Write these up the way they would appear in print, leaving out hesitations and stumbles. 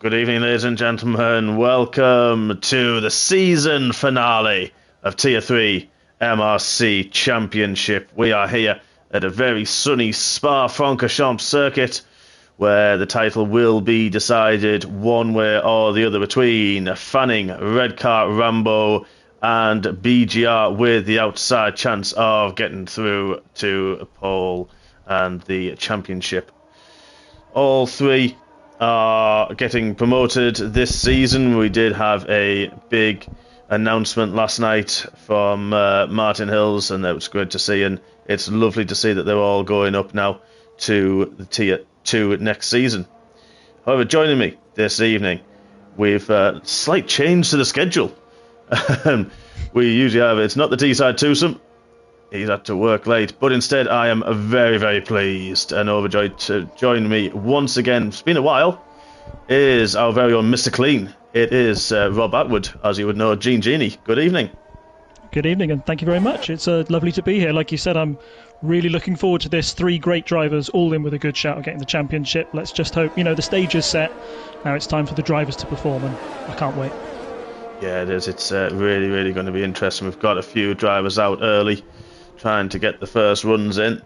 Good evening, ladies and gentlemen. Welcome to the season finale of Tier 3 MRC Championship. We are here at a very sunny Spa-Francorchamps circuit where the title will be decided one way or the other between Fanning, Redcar, Rambo and BGR, with the outside chance of getting through to pole and the championship. All three are getting promoted this season. We did have a big announcement last night from Martin Hills, and that was great to see, and it's lovely to see that they're all going up now to the Tier 2 next season. However, joining me this evening, we've slight change to the schedule. We usually have, it's not the Teesside twosome. He's had to work late, but instead I am very, very pleased and overjoyed to join me once again. It's been a while. Is our very own Mr. Clean. It is Rob Atwood, as you would know, Genie. Good evening. Good evening, and thank you very much. It's lovely to be here. Like you said, I'm really looking forward to this. 3 great drivers, all in with a good shout of getting the championship. Let's just hope, the stage is set. Now it's time for the drivers to perform, and I can't wait. Yeah, it is. It's really, really going to be interesting. We've got a few drivers out early, trying to get the first runs in.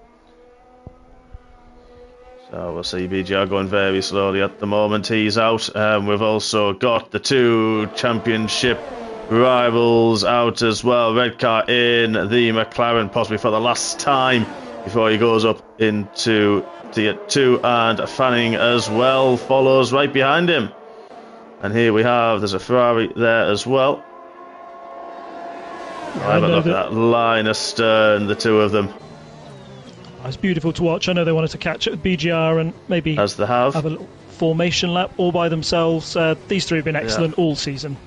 So we'll see BGR going very slowly at the moment. He's out. We've also got the 2 championship rivals out as well. Redcar in the McLaren, possibly for the last time before he goes up into Tier 2, and Fanning as well follows right behind him. And here we have, there's a Ferrari there as well. Have a look at that line astern, the two of them. It's beautiful to watch. I know they wanted to catch it with BGR and maybe as they have a little formation lap all by themselves. These 3 have been excellent all season.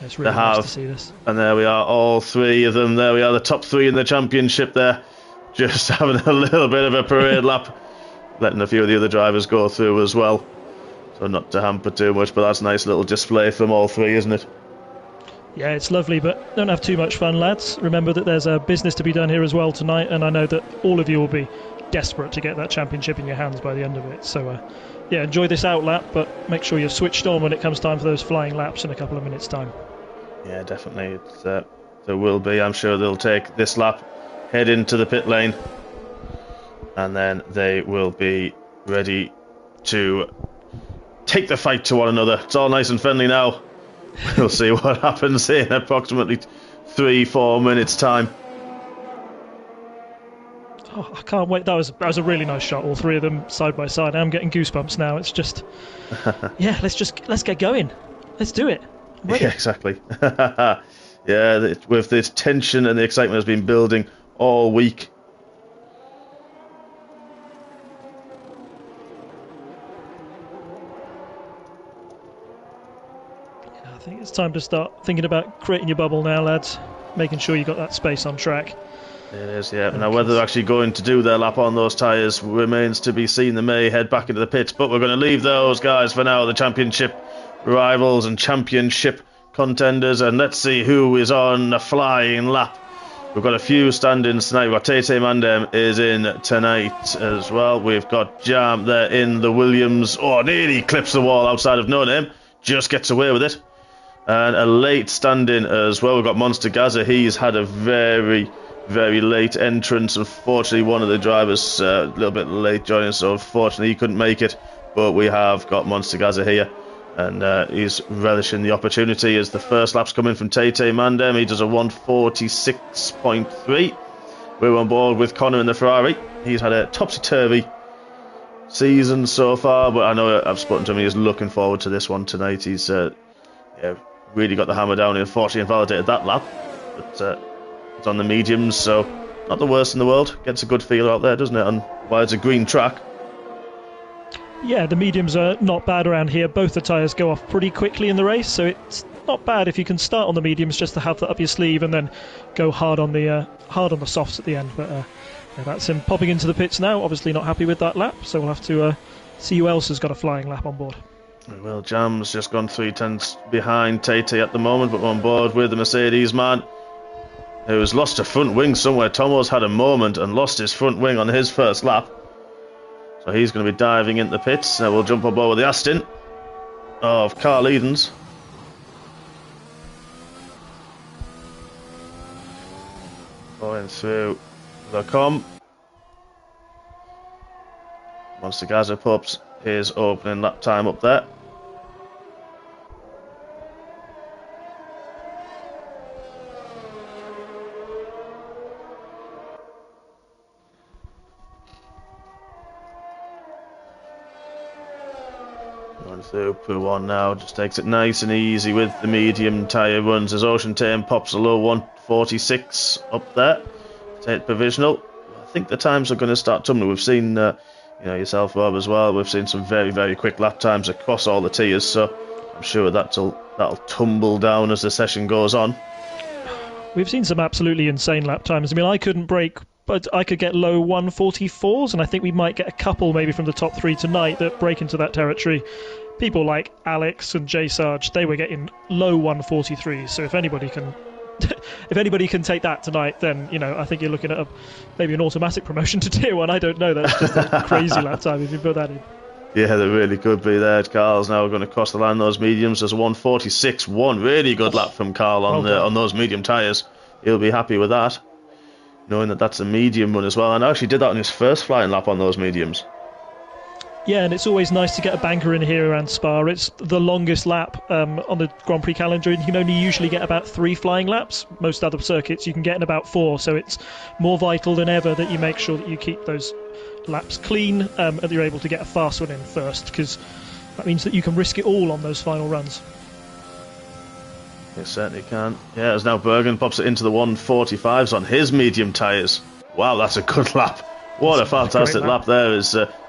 It's really nice to see this. And there we are, all 3 of them. There we are, the top 3 in the championship there. Just having a little bit of a parade lap. Letting a few of the other drivers go through as well. So not to hamper too much, but that's a nice little display from all 3, isn't it? Yeah, it's lovely, but don't have too much fun, lads. Remember that there's a business to be done here as well tonight, and I know that all of you will be desperate to get that championship in your hands by the end of it. So, yeah, enjoy this out lap, but make sure you're switched on when it comes time for those flying laps in a couple of minutes' time. Yeah, definitely. There will be. I'm sure they'll take this lap, head into the pit lane, and then they will be ready to take the fight to one another. It's all nice and friendly now. We'll see what happens in approximately 3-4 minutes' time. Oh, I can't wait. That was a really nice shot. All 3 of them side by side. I'm getting goosebumps now. It's just, yeah. Let's get going. Let's do it. Yeah, exactly. Yeah, with this tension and the excitement has been building all week. I think it's time to start thinking about creating your bubble now, lads. Making sure you got that space on track. It is, yeah. Now, whether they're actually going to do their lap on those tyres remains to be seen. They may head back into the pits, but we're going to leave those guys for now, the championship rivals and championship contenders, and let's see who is on a flying lap. We've got a few stand-ins tonight. We've got Tate Mandem is in tonight as well. We've got Jam there in the Williams. Oh, nearly clips the wall outside of No Name. Just gets away with it. And a late stand-in as well. We've got Monster Gaza. He's had a very, very late entrance. Unfortunately, one of the drivers a little bit late joining, so unfortunately he couldn't make it. But we have got Monster Gaza here, and he's relishing the opportunity as the first lap's coming from Tate Mandem. He does a 146.3. We're on board with Connor in the Ferrari. He's had a topsy-turvy season so far, but I know I've spoken to him. He's looking forward to this one tonight. He's really got the hammer down. He unfortunately invalidated that lap, but it's on the mediums, so not the worst in the world. Gets a good feel out there, doesn't it? And why it's a green track. Yeah, the mediums are not bad around here. Both the tyres go off pretty quickly in the race, so it's not bad if you can start on the mediums just to have that up your sleeve and then go hard on the softs at the end. But yeah, that's him popping into the pits now. Obviously not happy with that lap, so we'll have to see who else has got a flying lap on board. Well, Jam's just gone 3 tenths behind Tate at the moment, but we're on board with the Mercedes man, who's lost a front wing somewhere. Tomo's had a moment and lost his front wing on his first lap. So he's going to be diving into the pits. Now we'll jump on board with the Aston. of Carl Edens. Going through Lacombe. Once the Gaza pups his opening lap time up there. Going through Pouon now, just takes it nice and easy with the medium tyre runs as Ocean Tame pops a low 146 up there. Take provisional. I think the times are going to start tumbling. We've seen, yourself, Rob, as well. We've seen some very, very quick lap times across all the tiers, so I'm sure that'll tumble down as the session goes on. We've seen some absolutely insane lap times. I mean, I couldn't break, but I could get low 144s, and I think we might get a couple maybe from the top 3 tonight that break into that territory. People like Alex and J Sarge, they were getting low 143s, so if anybody can take that tonight, then I think you're looking at maybe an automatic promotion to tier 1. I don't know, that's just a crazy lap time if you put that in. Yeah, they really could be there. Carl's now going to cross the line those mediums. There's a 146.1, really good lap from Carl on those medium tyres. He'll be happy with that, knowing that that's a medium run as well. And I actually did that on his first flying lap on those mediums. Yeah, and it's always nice to get a banker in here around Spa. It's the longest lap on the Grand Prix calendar, and you can only usually get about 3 flying laps. Most other circuits you can get in about 4, so it's more vital than ever that you make sure that you keep those laps clean and that you're able to get a fast one in first, because that means that you can risk it all on those final runs. You certainly can. Yeah, as now Bergen pops it into the 145s on his medium tyres. Wow, that's a good lap. What a fantastic lap there.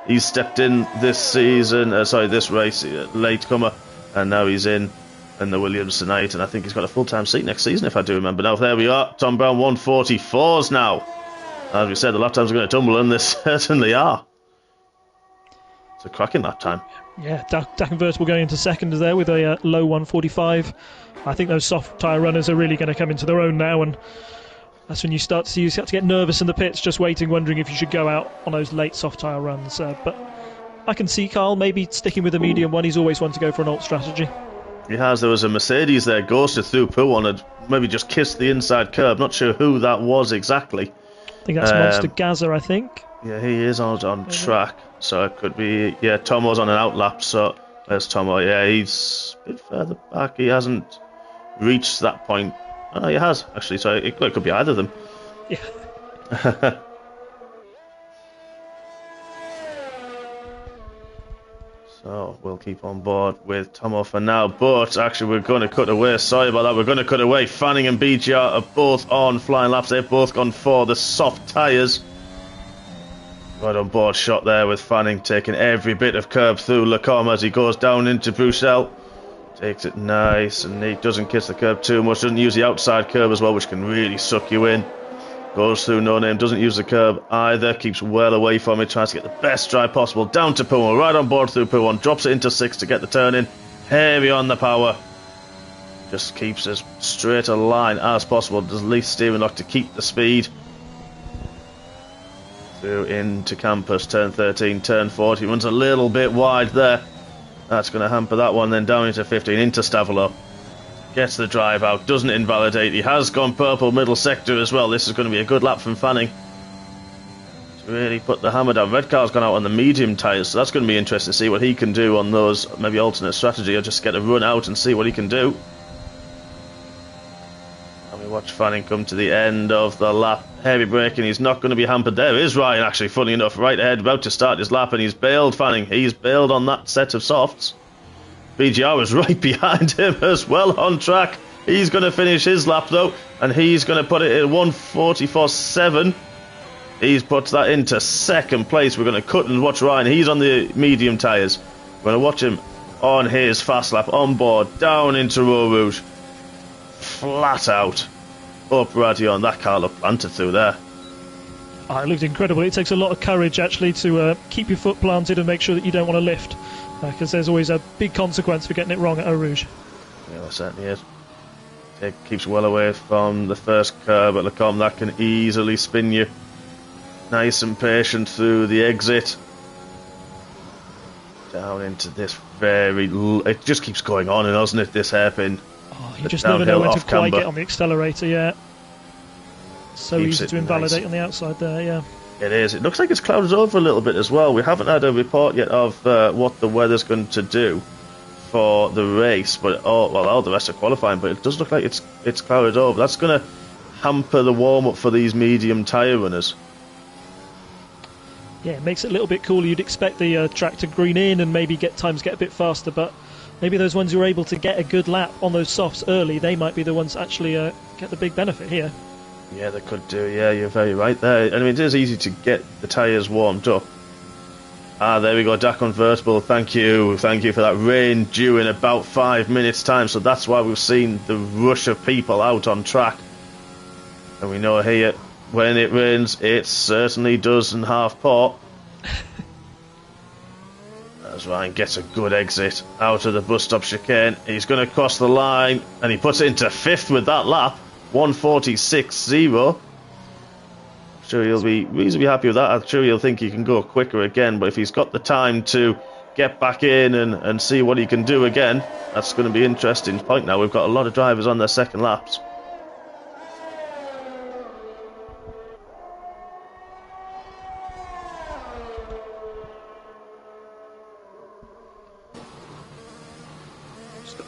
He's stepped in this season, this race, latecomer, and now he's in the Williams tonight, and I think he's got a full-time seat next season, if I do remember. Now, there we are, Tom Brown 144s now. As we said, the lap times are going to tumble, and they certainly are. It's a cracking lap time. Yeah, Dak Convertible going into second there with a low 145. I think those soft tyre runners are really going to come into their own now, and that's when you start to get nervous in the pits, just wondering if you should go out on those late soft tyre runs. But I can see Carl maybe sticking with the medium one. He's always wanted to go for an alt strategy. He has. There was a Mercedes there, ghosted through Pouon, and maybe just kissed the inside curb. Not sure who that was exactly. I think that's Monster Gaza, I think. Yeah, he is on track, so it could be. Yeah, Tomo's on an outlap, so there's Tomo. Yeah, he's a bit further back. He hasn't reached that point. Oh, he has, actually, so it could be either of them. Yeah. So we'll keep on board with Tomo for now, but actually we're going to cut away. Sorry about that. We're going to cut away. Fanning and BGR are both on flying laps. They've both gone for the soft tyres. Right on board shot there with Fanning taking every bit of curb through Lacombe as he goes down into Bruxelles. Takes it nice and neat. Doesn't kiss the curb too much. Doesn't use the outside curb as well, which can really suck you in. Goes through No Name. Doesn't use the curb either. Keeps well away from it. Tries to get the best drive possible. Down to Pouon. Right on board through Pouon. Drops it into 6 to get the turn in. Heavy on the power. Just keeps as straight a line as possible. Does least steering lock to keep the speed. Through into Campus. Turn 13. Turn 40. Runs a little bit wide there. That's going to hamper that one. Then down into 15. Into Stavolo. Gets the drive out, doesn't invalidate. He has gone purple middle sector as well. This is going to be a good lap from Fanning to really put the hammer down. Red car's gone out on the medium tyres, so that's going to be interesting to see what he can do on those, maybe alternate strategy, or just get a run out and see what he can do. And we watch Fanning come to the end of the lap. Heavy braking, he's not going to be hampered. There is Ryan, actually, funny enough, right ahead, about to start his lap, and he's bailed Fanning. He's bailed on that set of softs. BGR was right behind him as well on track. He's going to finish his lap though, and he's going to put it in 1:44.7. He's put that into second place. We're going to cut and watch Ryan. He's on the medium tyres. We're going to watch him on his fast lap on board, down into Row Rouge. Flat out. Up Radion. That car looked planted through there. Oh, it looked incredible. It takes a lot of courage actually to keep your foot planted and make sure that you don't want to lift. Because there's always a big consequence for getting it wrong at Eau Rouge. Yeah, there certainly is. It keeps well away from the first curb at Lacombe. That can easily spin you. Nice and patient through the exit. down into this it just keeps going on, and doesn't it, this hairpin? Oh, you just never know when to quite camber. get on the accelerator, yeah. So Keeps easy to invalidate on the outside there, yeah. It is. It looks like it's clouded over a little bit as well. We haven't had a report yet of what the weather's going to do for the race, but all the rest are qualifying, but it does look like it's clouded over. That's going to hamper the warm-up for these medium tyre runners. Yeah, it makes it a little bit cooler. You'd expect the track to green in and maybe times get a bit faster, but maybe those ones who are able to get a good lap on those softs early, they might be the ones that actually get the big benefit here. Yeah, they could do. Yeah, you're very right there. I mean, it is easy to get the tyres warmed up. There we go, DAC convertible. Thank you for that. Rain due in about 5 minutes' time, so that's why we've seen the rush of people out on track. And we know here, when it rains, it certainly does in half-port. As Ryan gets a good exit out of the bus stop chicane. He's going to cross the line, and he puts it into 5th with that lap. 1:46.0. I'm sure he'll be reasonably happy with that. I'm sure he'll think he can go quicker again, but if he's got the time to get back in and see what he can do again, that's going to be an interesting point now. We've got a lot of drivers on their second laps.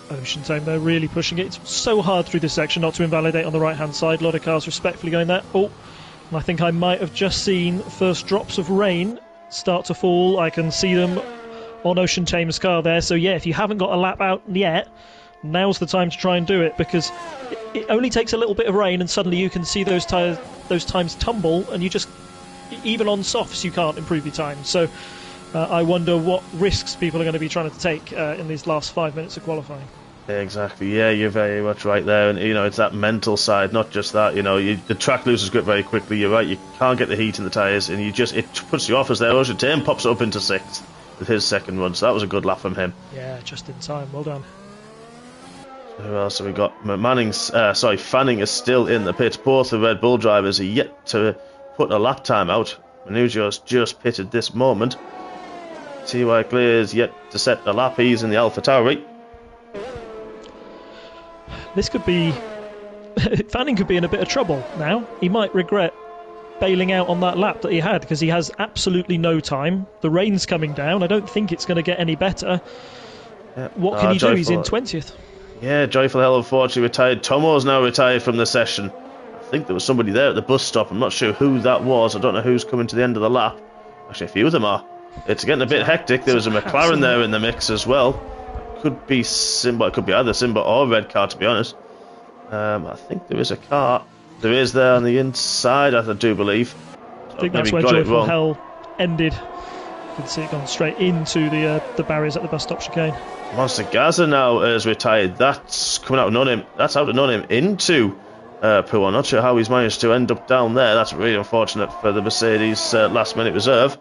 Ocean Time, they're really pushing it. It's so hard through this section not to invalidate on the right-hand side. A lot of cars respectfully going there. Oh, and I think I might have just seen first drops of rain start to fall. I can see them on Ocean Tame's car there. So yeah, if you haven't got a lap out yet, now's the time to try and do it, because it only takes a little bit of rain and suddenly you can see those times tumble, and you just, even on softs, you can't improve your time. So I wonder what risks people are going to be trying to take in these last 5 minutes of qualifying. Exactly, yeah, you're very much right there, and it's that mental side, not just that. The track loses grip very quickly. You're right, you can't get the heat in the tyres, and it puts you off as there. Ocean Tame pops up into 6th with his second run, so that was a good lap from him. Yeah, just in time, well done. Who else have we got? Fanning is still in the pit. Both the Red Bull drivers are yet to put a lap time out. Manugio's just pitted this moment. T.Y. Clear is yet to set a lap. He's in the AlphaTauri. This could be... Fanning could be in a bit of trouble now. He might regret bailing out on that lap that he had, because he has absolutely no time. The rain's coming down. I don't think it's going to get any better. Yeah. What can he do? He's in 20th. Yeah, Joyful Hell unfortunately retired. Tomo's now retired from the session. I think there was somebody there at the bus stop. I'm not sure who that was. I don't know who's coming to the end of the lap. Actually, a few of them are. It's getting a bit hectic. There was a McLaren there in the mix as well. Could be Simba. It could be either Simba or Red Car, to be honest. I think there is a car. There is there on the inside, I do believe. I think that's where Joyful Hell ended. You can see it gone straight into the barriers at the bus stop chicane. Monster Gaza now is retired. That's coming out of no-name. That's out of no-name into Pooh. I'm not sure how he's managed to end up down there. That's really unfortunate for the Mercedes last-minute reserve.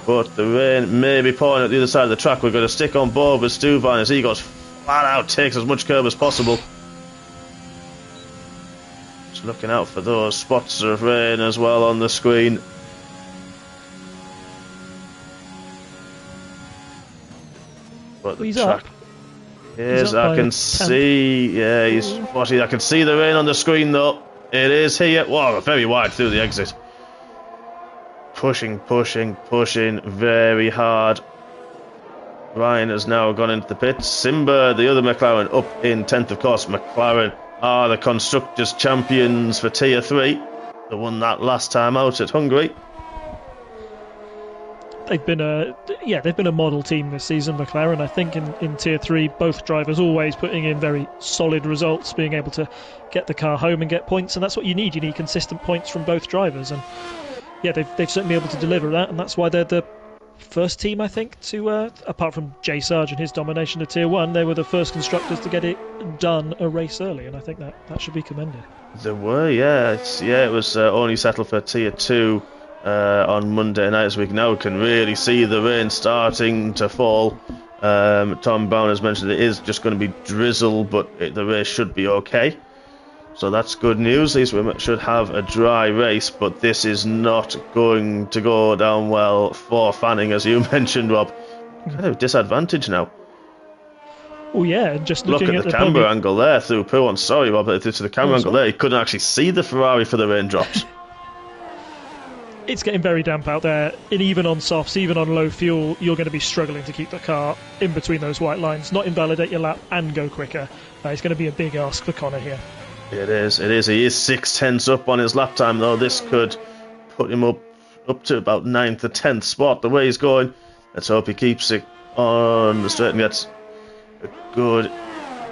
But the rain may be pouring at the other side of the track. We're going to stick on board with Stuvine as he goes flat out, takes as much curb as possible. Just looking out for those spots of rain as well on the screen. But the track is, I can see, yeah, he's watching. I can see the rain on the screen though. It is here. Wow, very wide through the exit. Pushing very hard. Ryan has now gone into the pit. Simba, the other McLaren, up in 10th, of course. McLaren are the Constructors' champions for Tier 3. They won that last time out at Hungary. They've been a model team this season, McLaren. I think in Tier 3, both drivers always putting in very solid results, being able to get the car home and get points, and that's what you need. You need consistent points from both drivers, and yeah, they've certainly been able to deliver that, and that's why they're the first team, I think, to apart from Jay Sarge and his domination of Tier 1, they were the first constructors to get it done a race early, and I think that should be commended. They were, yeah. It was only settled for Tier 2 on Monday night, as we now can really see the rain starting to fall. Tom Brown has mentioned it is just going to be drizzle, but the race should be okay. So that's good news. At least we should have a dry race, but this is not going to go down well for Fanning, as you mentioned, Rob. kind of disadvantage now. Oh yeah, and just Look looking at the camera angle there through Poo. I'm sorry, Rob, but to the camera angle there, you couldn't actually see the Ferrari for the raindrops. It's getting very damp out there, and even on softs, even on low fuel, you're going to be struggling to keep the car in between those white lines, not invalidate your lap and go quicker. It's going to be a big ask for Connor here. It is. He is 6/10 up on his lap time, though. This could put him up to about 9th or 10th spot, the way he's going. Let's hope he keeps it on the straight and gets a good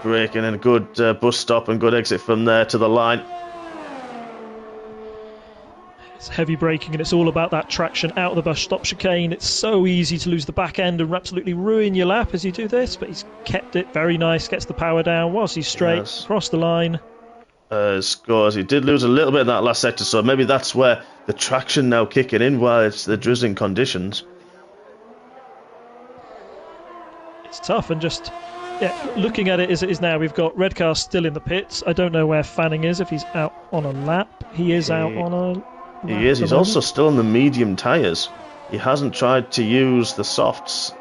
braking and a good bus stop and good exit from there to the line. It's heavy braking, and it's all about that traction out of the bus stop chicane. It's so easy to lose the back end and absolutely ruin your lap as you do this, but he's kept it very nice, gets the power down whilst he's straight, across the line. Scores. He did lose a little bit in that last sector, so maybe that's where the traction now kicking in while it's the drizzling conditions. It's tough, and just looking at it as it is now, we've got Redcar still in the pits. I don't know where Fanning is, if he's out on a lap. He is out on a lap. He is. He's also still in the medium tyres. He hasn't tried to use the softs.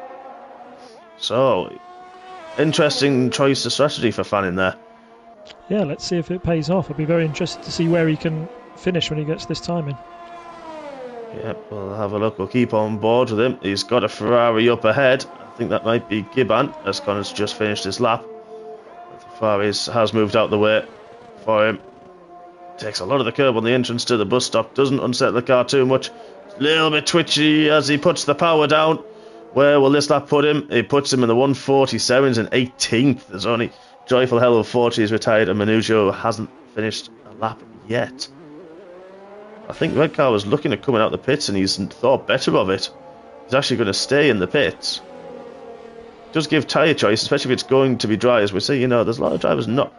So, interesting choice of strategy for Fanning there. Yeah, let's see if it pays off. I'd be very interested to see where he can finish when he gets this time in. Yep, we'll have a look. We'll keep on board with him. He's got a Ferrari up ahead. I think that might be Gibbon, as Connor's just finished his lap. The Ferrari has moved out the way for him. Takes a lot of the curb on the entrance to the bus stop. Doesn't unsettle the car too much. A little bit twitchy as he puts the power down. Where will this lap put him? It puts him in the 147s and 18th. There's only Joyful Hell of 40 is retired, and Manugio hasn't finished a lap yet. I think Redcar was looking at coming out the pits, and he's thought better of it. He's actually going to stay in the pits. Does give tyre choice, especially if it's going to be dry, as we see. There's a lot of drivers not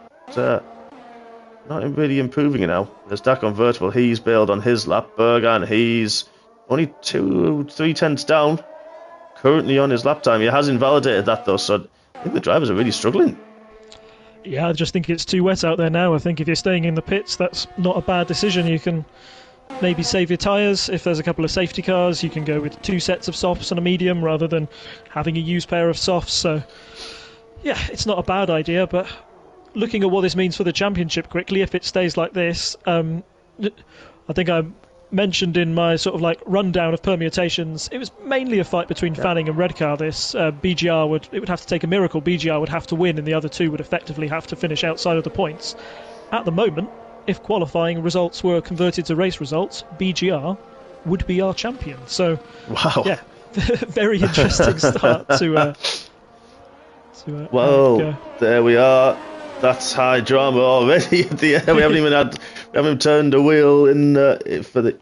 really improving it now. There's Dak on vertical. He's bailed on his lap. Bergan, he's only 2-3 tenths down. Currently on his lap time. He has invalidated that though, so I think the drivers are really struggling. Yeah, I just think it's too wet out there now. I think if you're staying in the pits, that's not a bad decision. You can maybe save your tyres. If there's a couple of safety cars, you can go with 2 sets of softs and a medium rather than having a used pair of softs. So, yeah, it's not a bad idea, but looking at what this means for the championship quickly, if it stays like this, I think I mentioned in my sort of like rundown of permutations, it was mainly a fight between Fanning and Redcar. This BGR would have to take a miracle. BGR would have to win, and the other two would effectively have to finish outside of the points. At the moment, if qualifying results were converted to race results, BGR would be our champion. So, wow, yeah, very interesting start to. Well, there we are. That's high drama already at the end. We haven't turned a wheel in for the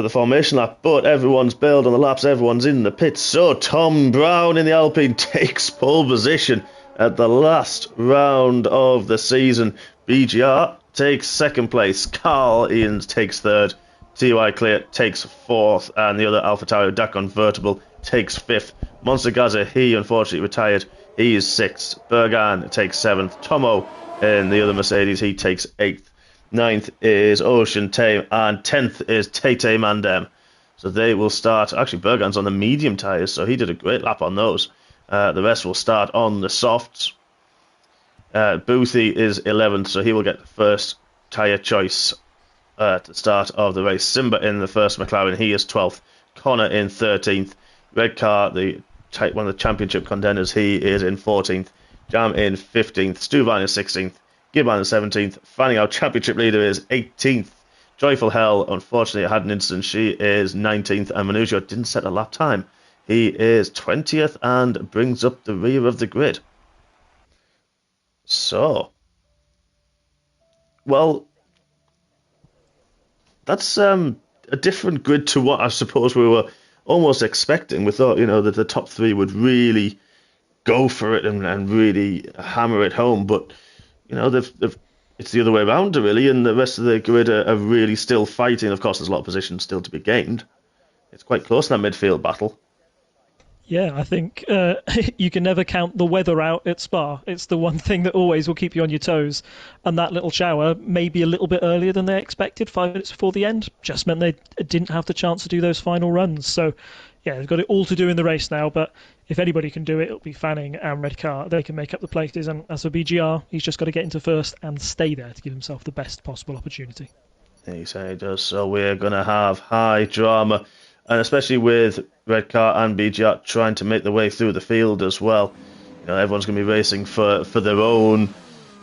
formation lap, but everyone's bailed on the laps. Everyone's in the pits. So Tom Brown in the Alpine takes pole position at the last round of the season. BGR takes second place. Carl Ians takes third. TY Clear takes fourth, and the other AlphaTauri Dak Convertible takes fifth. Monster Gaza, he unfortunately retired. He is sixth. Bergan takes seventh. Tomo in the other Mercedes, he takes eighth. Ninth is Ocean Tame, and 10th is Tate Mandem. So they will start. Actually, Bergan's on the medium tyres, so he did a great lap on those. The rest will start on the softs. Boothie is 11th, so he will get the first tyre choice at the start of the race. Simba in the first McLaren, he is 12th. Connor in 13th. Redcar, one of the championship contenders, he is in 14th. Jam in 15th. Stuvine is 16th. Gibbon is 17th. Fanning, our championship leader, is 18th. Joyful Hell, unfortunately, had an incident. She is 19th. And Manugio didn't set a lap time. He is 20th and brings up the rear of the grid. So, well, that's a different grid to what I suppose we were almost expecting. We thought, that the top three would really go for it and really hammer it home, but it's the other way around really, and the rest of the grid are really still fighting. Of course, there's a lot of positions still to be gained. It's quite close in that midfield battle. Yeah, I think you can never count the weather out at Spa. It's the one thing that always will keep you on your toes. And that little shower, maybe a little bit earlier than they expected, 5 minutes before the end, just meant they didn't have the chance to do those final runs. So, yeah, they've got it all to do in the race now. But if anybody can do it, it'll be Fanning and Redcar. They can make up the places. And as for BGR, he's just got to get into first and stay there to give himself the best possible opportunity. He certainly does. So we're going to have high drama. And especially with Redcar and BGR trying to make their way through the field as well. You know, everyone's going to be racing for their own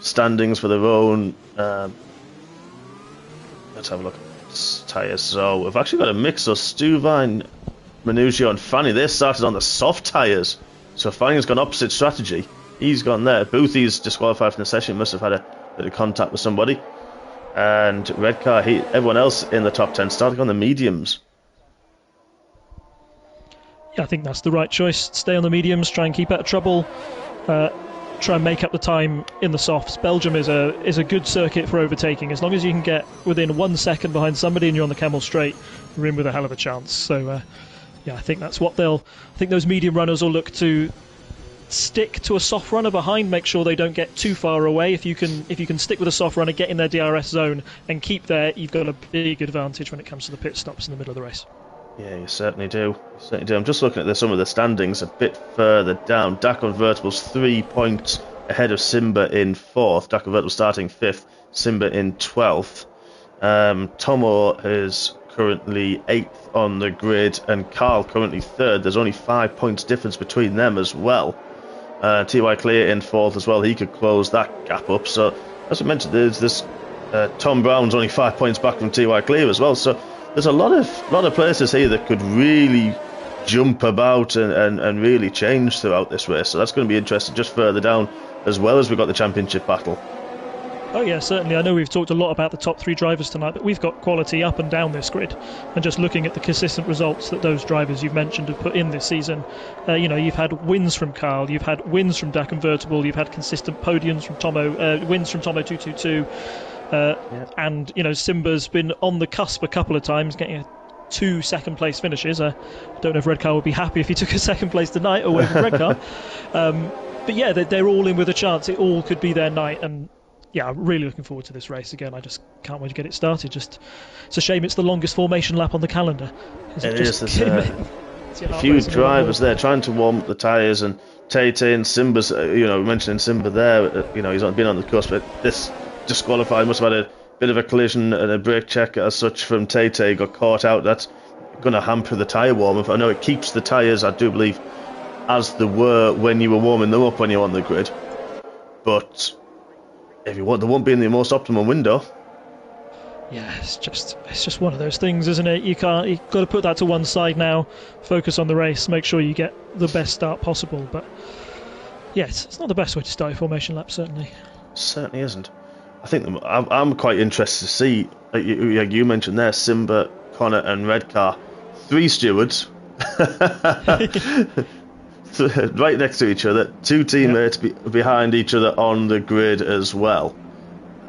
standings, for their own... let's have a look at tyres. So we've actually got a mix of Stuvine, Manugio and Fanny. They started on the soft tyres. So Fanny's gone opposite strategy. He's gone there. Boothy's disqualified from the session. Must have had a bit of contact with somebody. And Redcar, everyone else in the top 10 starting on the mediums. Yeah, I think that's the right choice. Stay on the mediums, try and keep out of trouble, try and make up the time in the softs. Belgium is a good circuit for overtaking. As long as you can get within 1 second behind somebody and you're on the Camel Straight, you're in with a hell of a chance. So, yeah, I think that's what I think those medium runners will look to stick to a soft runner behind, make sure they don't get too far away. If you can stick with a soft runner, get in their DRS zone and keep there, you've got a big advantage when it comes to the pit stops in the middle of the race. Yeah, you certainly do. I'm just looking at some of the standings a bit further down. Dak Convertible's 3 points ahead of Simba in 4th. Dak Convertible starting 5th, Simba in 12th. Tomo is currently 8th on the grid, and Carl currently 3rd. There's only 5 points difference between them as well. T.Y. Clear in 4th as well. He could close that gap up. So, as I mentioned, there's this Tom Brown's only 5 points back from T.Y. Clear as well. So, there's a lot of places here that could really jump about and really change throughout this race. So that's going to be interesting just further down, as well as we've got the championship battle. Oh yeah, certainly. I know we've talked a lot about the top 3 drivers tonight, but we've got quality up and down this grid. And just looking at the consistent results that those drivers you've mentioned have put in this season, you've had wins from Carl, you've had wins from Dak Convertible, you've had consistent podiums from Tomo, wins from Tomo 222. And Simba's been on the cusp a couple of times, getting 2 second place finishes. I don't know if Redcar would be happy if he took a second place tonight away from Redcar. But yeah, they're all in with a chance. It all could be their night, and yeah, I'm really looking forward to this race again. I just can't wait to get it started. It's a shame it's the longest formation lap on the calendar. It is. There's a few drivers there trying to warm up the tyres, and Tate and Simba's, mentioning Simba there, he's been on the cusp, but this disqualified, must have had a bit of a collision and a brake check as such from Tate, got caught out. That's going to hamper the tyre warm-up. I know it keeps the tyres, I do believe, as they were when you were warming them up when you're on the grid, but if you want, they won't be in the most optimum window. Yeah, it's just one of those things, isn't it? You've got to put that to one side now, focus on the race, make sure you get the best start possible. But yeah, it's not the best way to start a formation lap, certainly. Certainly isn't. I think I'm quite interested to see, you mentioned there, Simba, Connor and Redcar, 3 stewards, right next to each other, 2 teammates behind each other on the grid as well.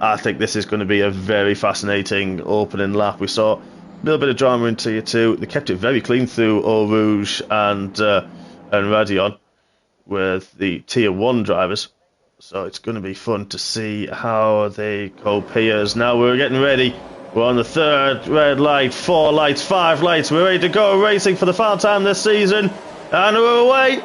I think this is going to be a very fascinating opening lap. We saw a little bit of drama in Tier 2. They kept it very clean through Eau Rouge and Radion with the Tier 1 drivers. So it's going to be fun to see how they cope here. Now we're getting ready. We're on the 3rd red light, 4 lights, 5 lights. We're ready to go racing for the final time this season. And we're away.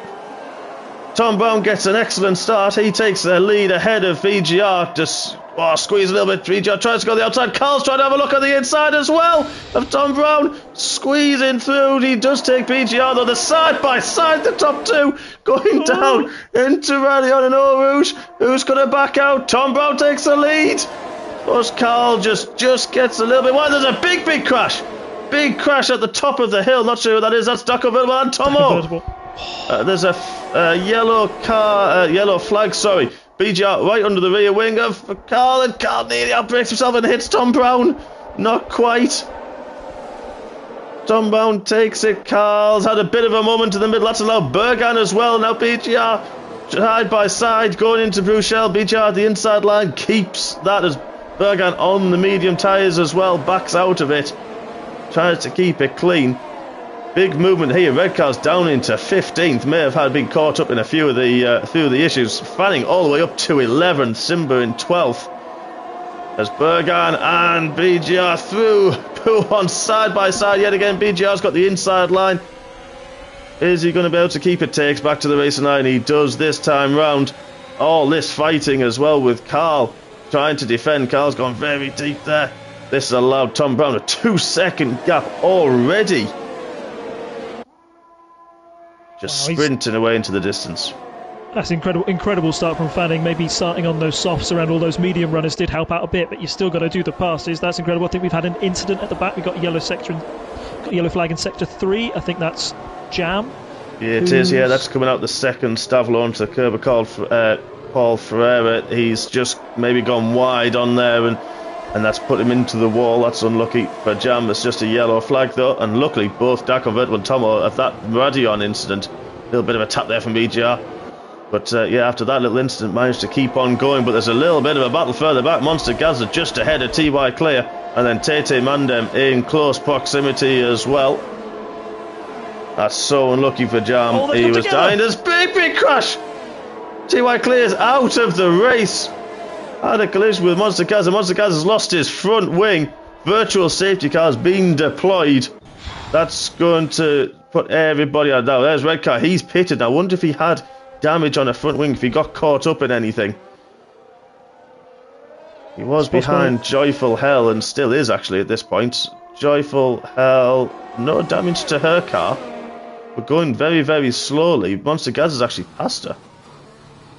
Tom Brown gets an excellent start. He takes the lead ahead of VGR. Just squeeze a little bit. VGR tries to go the outside. Carl's trying to have a look on the inside as well of Tom Brown. Squeezing through. He does take VGR though. The side by side, the top 2 going down into Radion and Eau Rouge. Who's going to back out? Tom Brown takes the lead. But Carl just gets a little bit wide. There's a big crash. Big crash at the top of the hill. Not sure who that is. That's Dak Convertible and Tomo. There's a yellow flag. Sorry, BGR right under the rear wing of Carl, and Carl nearly outbreaks himself and hits Tom Brown. Not quite. Tom Brown takes it. Carl's had a bit of a moment in the middle. That's allowed Bergan as well. Now BGR side by side going into Bruchel. BGR the inside line keeps that as Bergan on the medium tyres as well. Backs out of it. Tries to keep it clean. big movement here. Redcar's down into 15th. May have been caught up in a few of the issues. Fanning all the way up to 11th. Simba in 12th. As Bergan and BGR through. Puon side by side yet again. BGR's got the inside line. Is he going to be able to keep it? Takes back to the racing line. He does this time round. All this fighting as well with Carl trying to defend. Carl's gone very deep there. This has allowed Tom Brown a 2-second gap already. Just sprinting away into the distance. That's incredible start from Fanning. Maybe starting on those softs around all those medium runners did help out a bit, but you still got to do the passes. That's incredible. I think we've had an incident at the back. We've got a yellow flag in sector 3. I think that's Jam. Yeah, it is. Yeah, that's coming out the second Stavlo onto the curb called Paul Ferreira. He's just maybe gone wide on there, and that's put him into the wall. That's unlucky for Jam. It's just a yellow flag though, and luckily both Dak Convertible and Tomo of that Radion incident. A little bit of a tap there from BGR. But yeah, after that little incident, managed to keep on going. But there's a little bit of a battle further back. Monster Gaza just ahead of TY Clear, and then Tete Mandem in close proximity as well. That's so unlucky for Jam. Oh, he was dying. There's big crash. TY Clear's out of the race. Had a collision with Monster Gaza. Monster Gaza's lost his front wing. Virtual safety car's been deployed. That's going to put everybody out. Now there's Red Car. He's pitted. I wonder if he had damage on a front wing, if he got caught up in anything. He was behind Joyful Hell and still is actually at this point. Joyful Hell, no damage to her car. We're going very, very slowly. Monster Gaz has actually passed her.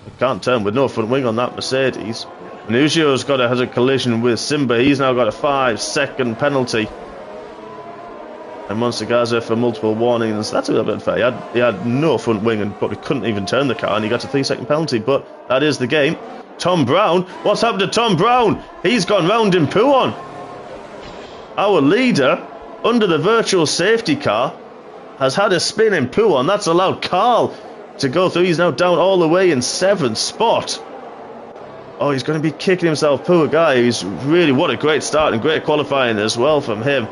He can't turn with no front wing on that Mercedes. Nugio's has a collision with Simba. He's now got a 5-second penalty. And Monster Gaza for multiple warnings. That's a little bit unfair. He had no front wing and probably couldn't even turn the car, and he got a 3-second penalty. But that is the game. Tom Brown. What's happened to Tom Brown? He's gone round in Puon. Our leader, under the virtual safety car, has had a spin in Puon. That's allowed Carl to go through. He's now down all the way in 7th spot. Oh, he's going to be kicking himself. Poor guy. He's really, what a great start and great qualifying as well from him.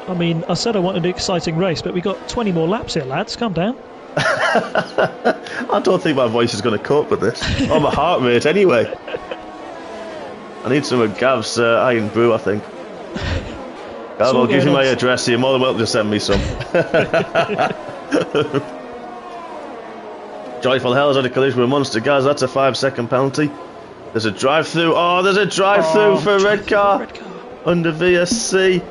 I mean, I said I wanted an exciting race, but we got 20 more laps here, lads. Calm down. I don't think my voice is going to cope with this. Or my heart rate, anyway. I need some of Gav's Iron Brew, I think. Gav, I'll give you my address. You're more than welcome to send me some. Joyful Hell's had a collision with Monster Gaz. That's a 5-second penalty. There's a drive-through. Oh, there's a drive-through for Red Car under VSC.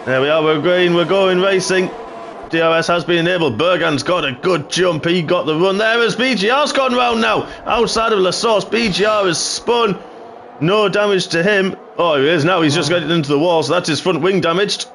There we are, we're going racing. DRS has been enabled. Bergan's got a good jump. He got the run there as BGR's gone round now. Outside of La Source, BGR has spun. No damage to him. Oh, he is now. He's just getting into the wall, so that's his front wing damaged.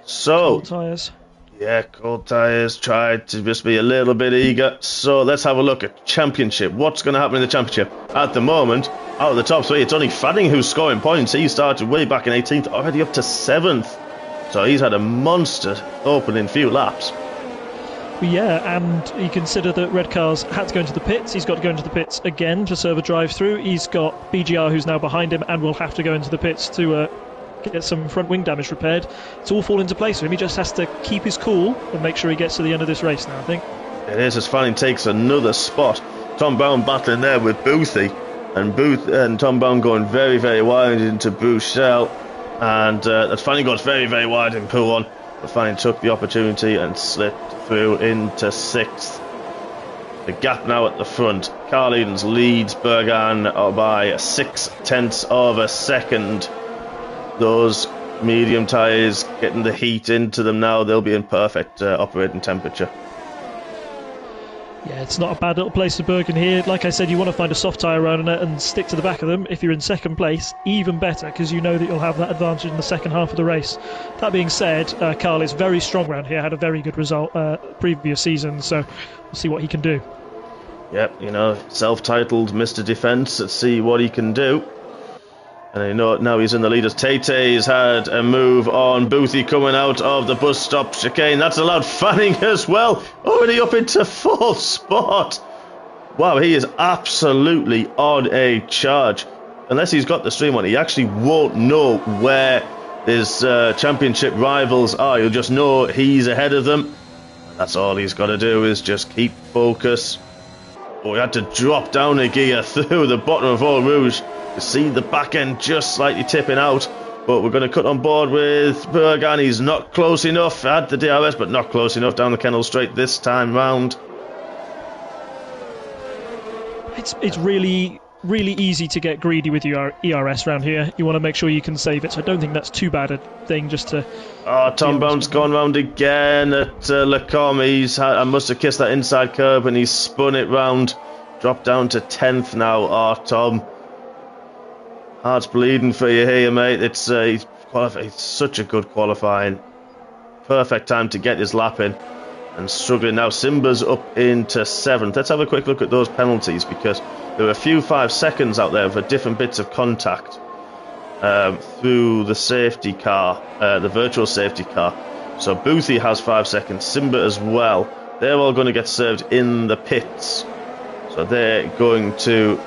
So, cold tyres. Yeah, cold tyres. Tried to just be a little bit eager. So let's have a look at Championship. What's going to happen in the Championship? At the moment, out of the top 3, it's only Fanning who's scoring points. He started way back in 18th, already up to 7th. So he's had a monster opening few laps. Yeah, and you consider that Red Car's had to go into the pits. He's got to go into the pits again to serve a drive-through. He's got BGR who's now behind him and will have to go into the pits to get some front wing damage repaired. It's all fall into place for him. He just has to keep his cool and make sure he gets to the end of this race now, I think. It is as Fanning takes another spot. Tom Brown battling there with Boothie. And Tom Brown going very, very wide into Bouchel. And Fanning goes very, very wide in Puon. But Fanning took the opportunity and slipped through into 6th. The gap now at the front. Carl Edens leads Bergan by 0.6 of a second. Those medium tyres getting the heat into them now. They'll be in perfect operating temperature. Yeah, it's not a bad little place to Bergen here. Like I said, you want to find a soft tyre around it and stick to the back of them. If you're in 2nd place, even better, because you know that you'll have that advantage in the second half of the race. That being said, Carl is very strong around here, had a very good result previous season, so we'll see what he can do. Yep, you know, self-titled Mr. Defence. Let's see what he can do. And you know now he's in the leaders. Tete's had a move on Boothie coming out of the bus stop chicane. That's allowed Fanning as well. Already up into 4th spot. Wow, he is absolutely on a charge. unless he's got the stream on, he actually won't know where his championship rivals are. He'll just know he's ahead of them. That's all he's got to do, is just keep focus. Oh, we had to drop down a gear through the bottom of Eau Rouge to see the back end just slightly tipping out. But we're going to cut on board with Bergan. He's not close enough. Had the DRS, but not close enough down the Kennel Straight this time round. It's really easy to get greedy with your ERS around here. You want to make sure you can save it, so I don't think that's too bad a thing just to... Oh, Tom Brown's gone round again at Lacombe. I must have kissed that inside curb and he's spun it round. Dropped down to 10th now. Oh, Tom. Heart's bleeding for you here, mate. It's such a good qualifying. Perfect time to get his lap in. And struggling now. Simba's up into 7th. Let's have a quick look at those penalties, because there were a few 5 seconds out there for different bits of contact through the safety car, the virtual safety car. So Boothie has 5 seconds, Simba as well. They're all going to get served in the pits. So they're going to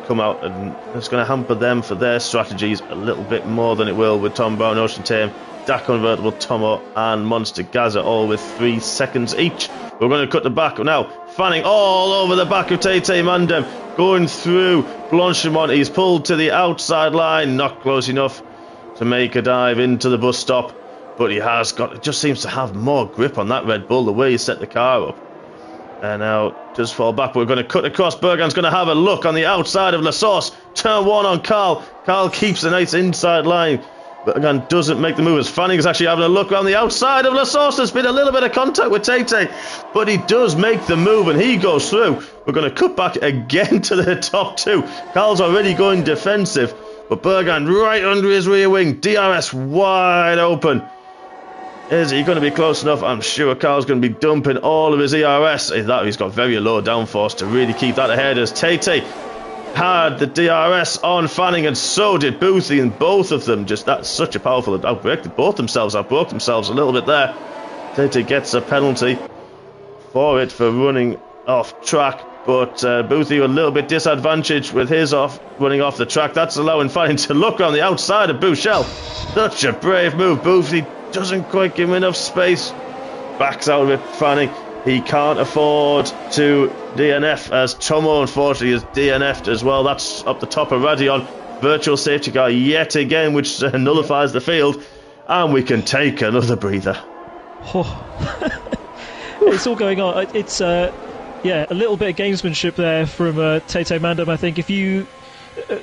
come out, and it's going to hamper them for their strategies a little bit more than it will with Tom Brown, Ocean Tame, Dak Convertible, Tomo and Monster Gaza, all with 3 seconds each. We're going to cut the back now. Fanning all over the back of Tate Mandem, going through Blanchimont. He's pulled to the outside line, not close enough to make a dive into the bus stop, but he has got, it just seems to have more grip on that Red Bull, the way he set the car up. And now does fall back. We're going to cut across. Bergan's going to have a look on the outside of La Sauce. Turn 1 on Carl. Carl keeps a nice inside line. Bergan doesn't make the move, as Fanning is actually having a look around the outside of La Sauce. There's been a little bit of contact with Tate, but he does make the move and he goes through. We're going to cut back again to the top 2. Carl's already going defensive, but Bergan right under his rear wing. DRS wide open. Is he going to be close enough? I'm sure Carl's going to be dumping all of his ERS. He's got very low downforce to really keep that ahead, as Tate had the DRS on Fanning, and so did Boothie, and both of them that's such a powerful outbreak. They both themselves outbroke themselves a little bit there. Tate gets a penalty for it for running off track, but Boothie a little bit disadvantaged with his running off the track. That's allowing Fanning to look around the outside of Bouchel. Such a brave move. Boothie doesn't quite give him enough space. Backs out of it, Fanning. He can't afford to DNF, as Tomo unfortunately is DNF'd as well. That's up the top of Radion. Virtual safety car yet again, which nullifies the field. And we can take another breather. It's all going on. It's a little bit of gamesmanship there from Tate Mandem. I think if you...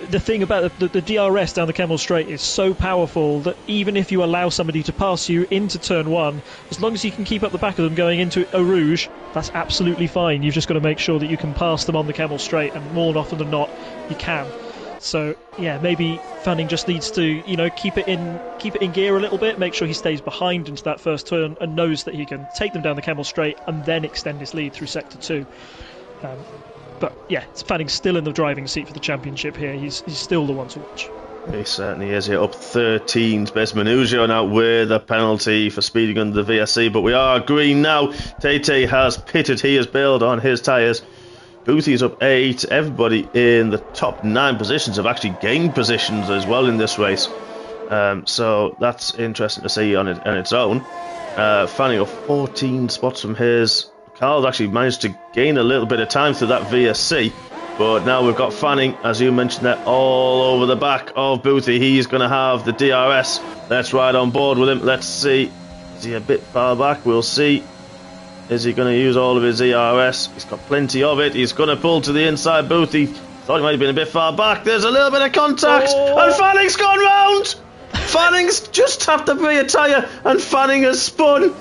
the thing about the DRS down the Camel Straight is so powerful that even if you allow somebody to pass you into turn 1, as long as you can keep up the back of them going into Eau Rouge, that's absolutely fine. You've just got to make sure that you can pass them on the Camel Straight, and more often than not, you can. So yeah, maybe Fanning just needs to, keep it in gear a little bit, make sure he stays behind into that first turn and knows that he can take them down the Camel Straight and then extend his lead through Sector 2. But yeah, Fanning's still in the driving seat for the championship here. He's still the one to watch. He certainly is. Here up 13's best Manugio now with a penalty for speeding under the VSC, but we are green now. Tate has pitted. He has bailed on his tyres. Boothie's up 8. Everybody in the top 9 positions have actually gained positions as well in this race. So that's interesting to see on its own. Fanning up 14 spots from his. Carl's actually managed to gain a little bit of time through that VSC, but now we've got Fanning, as you mentioned, there all over the back of Boothie. He's going to have the DRS. Let's ride on board with him. Let's see. Is he a bit far back? We'll see. Is he going to use all of his ERS? He's got plenty of it. He's going to pull to the inside. Boothie thought he might have been a bit far back. There's a little bit of contact, and Fanning's gone round. Fanning's just tapped the rear tyre, and Fanning has spun.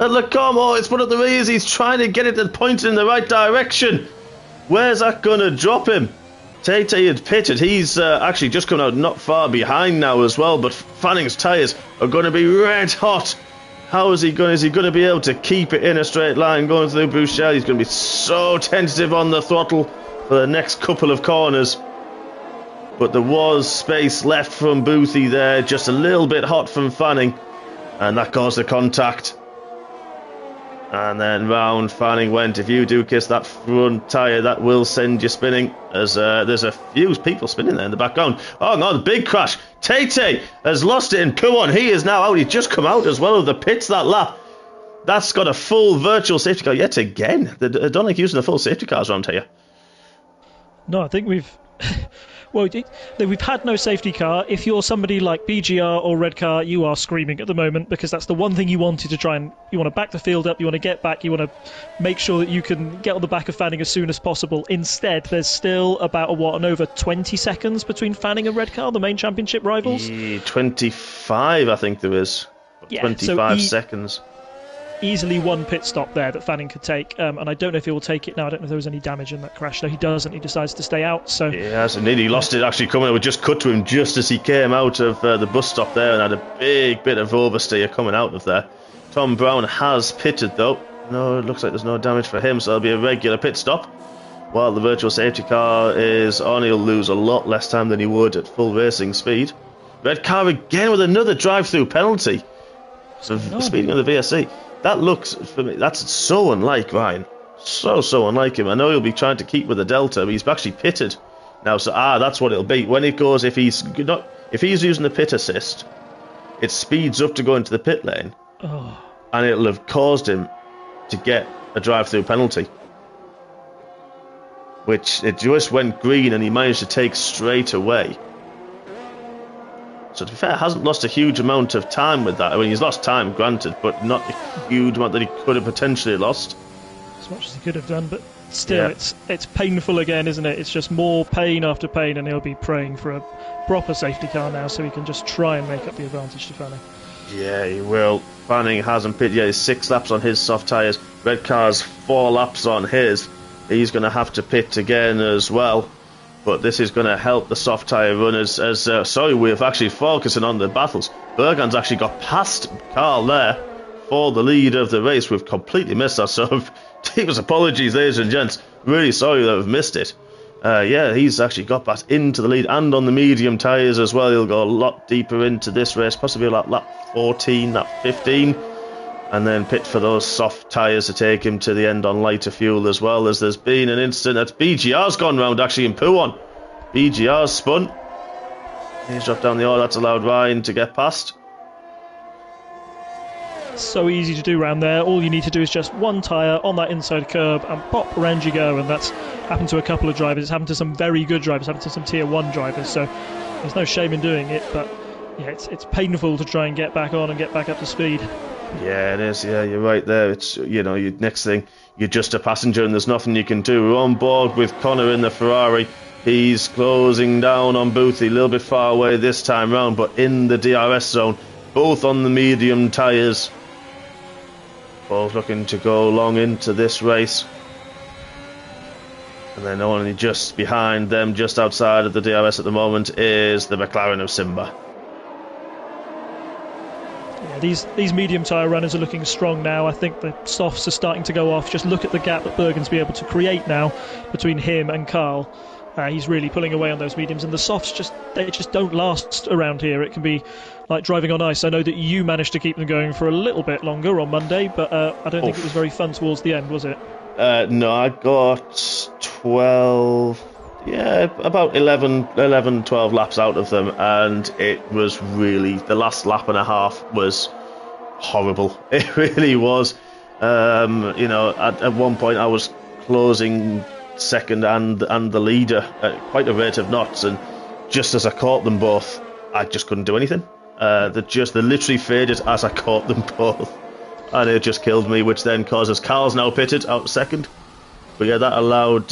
At Lacombe, it's put up the rears. He's trying to get it to point in the right direction. Where's that going to drop him? Tate had pitted. He's actually just come out not far behind now as well, but Fanning's tyres are going to be red hot. How is he going? Is he going to be able to keep it in a straight line going through Bouchel? He's going to be so tentative on the throttle for the next couple of corners. But there was space left from Boothie there, just a little bit hot from Fanning, and that caused the contact. And then round Fanning went. If you do kiss that front tyre, that will send you spinning. As there's a few people spinning there in the background. Oh no, the big crash. Tate has lost it in Q1. He is now out. He's just come out as well of the pits that lap. That's got a full virtual safety car yet again. They don't like using the full safety cars around here. No, I think we've... Well, we've had no safety car. If you're somebody like BGR or Red Car, you are screaming at the moment because that's the one thing you wanted to try and... You want to back the field up, you want to get back, you want to make sure that you can get on the back of Fanning as soon as possible. Instead, there's still about, an over 20 seconds between Fanning and Red Car, the main championship rivals. 25, I think there is. Yeah, 25 seconds. Easily one pit stop there that Fanning could take, and I don't know if he will take it now. I don't know if there was any damage in that crash. No, he doesn't. He decides to stay out. So he has indeed. He lost it actually coming. It would just cut to him just as he came out of the bus stop there, and had a big bit of oversteer coming out of there. Tom Brown has pitted though. No, it looks like there's no damage for him, so it'll be a regular pit stop. While the virtual safety car is on, he'll lose a lot less time than he would at full racing speed. Red Car again with another drive-through penalty. So speeding of the VSC. That looks, for me, that's so unlike Ryan. So unlike him. I know he'll be trying to keep with the Delta, but he's actually pitted now. So that's what it'll be. When it goes, if he's using the pit assist, it speeds up to go into the pit lane, and it'll have caused him to get a drive-through penalty, which it just went green, and he managed to take straight away. So to be fair, hasn't lost a huge amount of time with that. I mean, he's lost time, granted, but not a huge amount that he could have potentially lost. As much as he could have done, but still, it's painful again, isn't it? It's just more pain after pain, and he'll be praying for a proper safety car now so he can just try and make up the advantage to Fanning. Yeah, he will. Fanning hasn't pitted yet. He's 6 laps on his soft tyres. Red Car's 4 laps on his. He's going to have to pit again as well. But this is going to help the soft tyre runners. Sorry, we're actually focusing on the battles. Bergan's actually got past Carl there for the lead of the race. We've completely missed that. So deepest apologies, ladies and gents. Really sorry that we've missed it. Yeah, he's actually got back into the lead and on the medium tyres as well. He'll go a lot deeper into this race, possibly like lap 14, lap 15. And then pit for those soft tyres to take him to the end on lighter fuel as well, as there's been an incident that BGR's gone round actually in P1. BGR's spun. He's dropped down the order. That's allowed Ryan to get past. So easy to do round there. All you need to do is just one tyre on that inside curb and pop, around you go. And that's happened to a couple of drivers. It's happened to some very good drivers. It's happened to some tier 1 drivers. So there's no shame in doing it. But yeah, it's painful to try and get back on and get back up to speed. Yeah, it is. Yeah, you're right there. It's, next thing, you're just a passenger and there's nothing you can do. We're on board with Connor in the Ferrari. He's closing down on Boothie, a little bit far away this time round, but in the DRS zone, both on the medium tyres. Both looking to go long into this race. And then only just behind them, just outside of the DRS at the moment, is the McLaren of Simba. These medium tyre runners are looking strong now. I think the softs are starting to go off. Just look at the gap that Bergen's be able to create now between him and Carl. He's really pulling away on those mediums, and the softs just don't last around here. It can be like driving on ice. I know that you managed to keep them going for a little bit longer on Monday, but I don't think it was very fun towards the end, was it? No, I got 12... Yeah, about 11, 12 laps out of them, and it was really... The last lap and a half was horrible. It really was. At one point I was closing second and the leader at quite a rate of knots, and just as I caught them both, I just couldn't do anything. They literally faded as I caught them both, and it just killed me, which then causes Carl's now pitted out second. But yeah, that allowed...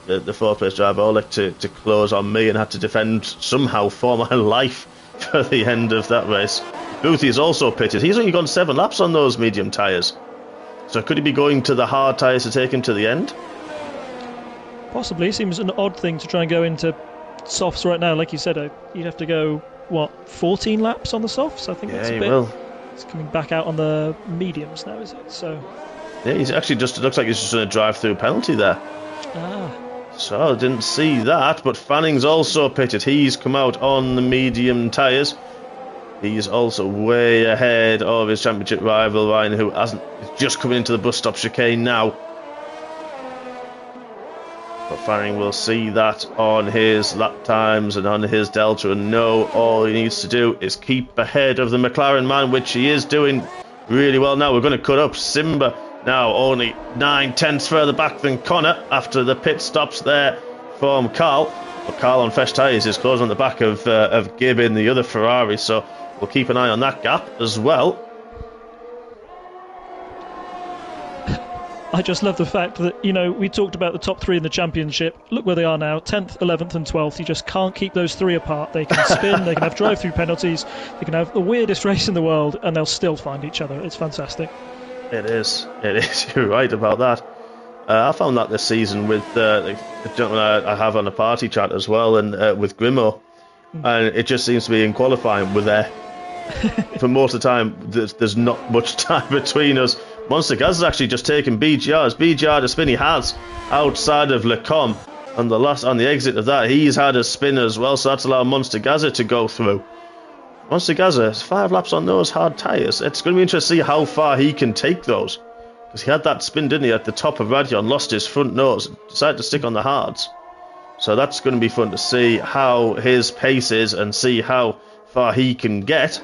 the fourth place driver Oleg to close on me, and had to defend somehow for my life for the end of that race. Boothie's also pitted. He's only gone 7 laps on those medium tyres. So could he be going to the hard tyres to take him to the end? Possibly. Seems an odd thing to try and go into softs right now. Like you said, you'd have to go, 14 laps on the softs? I think that's a bit... Will. It's coming back out on the mediums now, is it? So... Yeah, he's actually it looks like he's just going to drive through penalty there. So I didn't see that, but Fanning's also pitted. He's come out on the medium tyres. He's also way ahead of his championship rival Ryan, who is just coming into the bus stop chicane now. But Fanning will see that on his lap times and on his delta and know all he needs to do is keep ahead of the McLaren man, which he is doing really well now. We're going to cut up Simba now, only 9/10 further back than Connor after the pit stops there from Carl. But Carl on fresh tyres is close on the back of Gibb in the other Ferrari, so we'll keep an eye on that gap as well. I just love the fact that, you know, we talked about the top three in the championship. Look where they are now, 10th, 11th and 12th. You just can't keep those three apart. They can spin, they can have drive-through penalties, they can have the weirdest race in the world, and they'll still find each other. It's fantastic. It is. You're right about that. I found that this season with the gentleman I have on the party chat as well, and with Grimo. And it just seems to be in qualifying, we're there. For most of the time, there's not much time between us. Monster Gaz has actually just taken BGR's. BGR the spin he has outside of Lecom. On the exit of that, he's had a spin as well, so that's allowed Monster Gaza to go through. Monster Gaza has 5 laps on those hard tyres. It's going to be interesting to see how far he can take those. Because he had that spin, didn't he, at the top of Radion, lost his front nose, decided to stick on the hards. So that's going to be fun to see how his pace is and see how far he can get.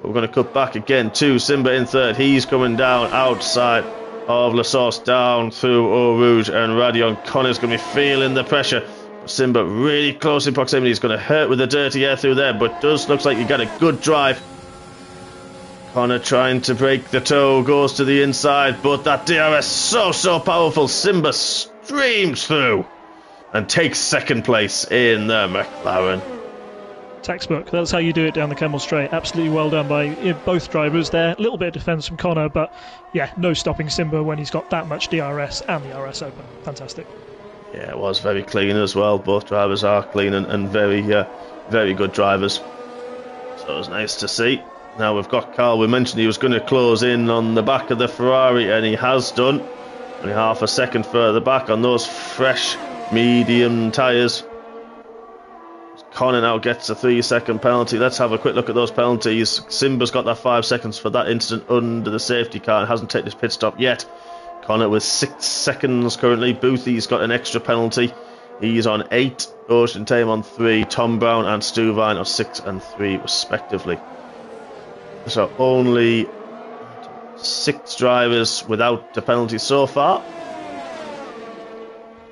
We're going to cut back again to Simba in third. He's coming down outside of La Sauce, down through Eau Rouge and Radion. Connor's going to be feeling the pressure. Simba really close in proximity. He's going to hurt with the dirty air through there, but does looks like you got a good drive. Connor trying to break the toe, goes to the inside, but that DRS so powerful. Simba streams through and takes second place in the McLaren. Textbook. That's how you do it down the Kemmel Straight. Absolutely well done by both drivers there. A little bit of defence from Connor, but yeah, no stopping Simba when he's got that much DRS and the RS open. Fantastic. Yeah, it was very clean as well. Both drivers are clean and very good drivers. So it was nice to see. Now we've got Carl. We mentioned he was going to close in on the back of the Ferrari, and he has done. Only half a second further back on those fresh medium tyres. Connor now gets a 3-second penalty. Let's have a quick look at those penalties. Simba's got that 5 seconds for that incident under the safety car and hasn't taken his pit stop yet. Connor with 6 seconds currently. Boothy's got an extra penalty. He's on 8. Ocean Tame on 3. Tom Brown and Stuvine on 6 and 3 respectively. So only 6 drivers without a penalty so far.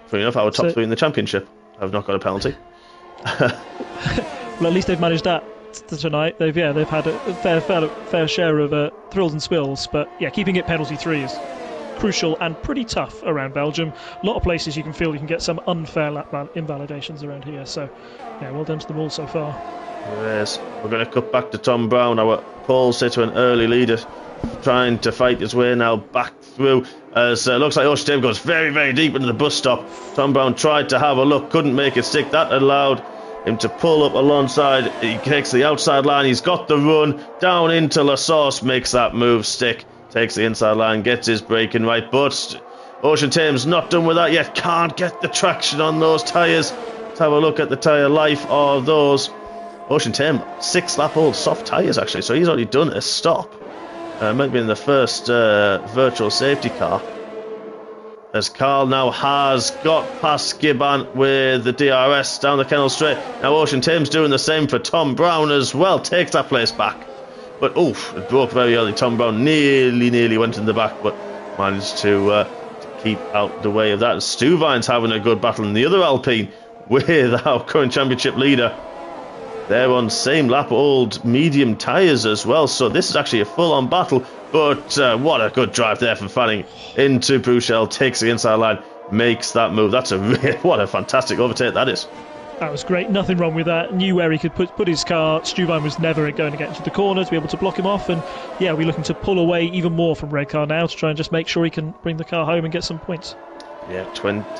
Funny enough, our top 3 in the championship have not got a penalty. Well, at least they've managed that tonight. They've had a fair share of thrills and spills, but yeah, keeping it penalty-free is crucial and pretty tough around Belgium. A lot of places you can feel you can get some unfair lap invalidations around here, so yeah, well done to them all so far. Yes, we're going to cut back to Tom Brown, our pole sitter and early leader, trying to fight his way now back through as looks like Ocean Tame goes very deep into the bus stop. Tom Brown tried to have a look, couldn't make it stick. That allowed him to pull up alongside. He takes the outside line, he's got the run down into La Sauce, makes that move stick, takes the inside line, gets his braking right, but Ocean Tame's not done with that yet, can't get the traction on those tyres. Let's have a look at the tyre life of those. Ocean Tame, 6 lap old soft tyres actually, so he's already done a stop. Might be in the first virtual safety car. As Carl now has got past Gibbon with the DRS down the Kennel Straight. Now Ocean Tame's doing the same for Tom Brown as well. Takes that place back. But it broke very early. Tom Brown nearly went in the back, but managed to keep out the way of that. Stuvine's having a good battle in the other Alpine with our current championship leader. They're on same lap old medium tyres as well, so this is actually a full-on battle, but what a good drive there from Fanning into Bruchel, takes the inside line, makes that move. That's what a fantastic overtake that is. That was great, nothing wrong with that. Knew where he could put his car. Stuvine was never going to get into the corner to be able to block him off, and yeah, we're looking to pull away even more from Red Car now to try and just make sure he can bring the car home and get some points. Yeah,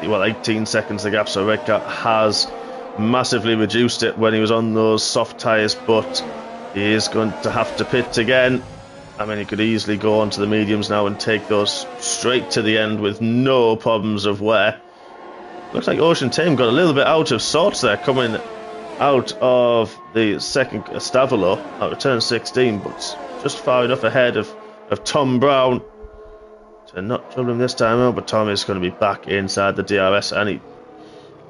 18 seconds the gap, so Red Car has massively reduced it when he was on those soft tyres, but he is going to have to pit again. I mean, he could easily go onto the mediums now and take those straight to the end with no problems of wear. Looks like Ocean Tame got a little bit out of sorts there, coming out of the second Stavolo, out of turn 16, but just far enough ahead of Tom Brown to not trouble him this time out. But Tom is going to be back inside the DRS, and he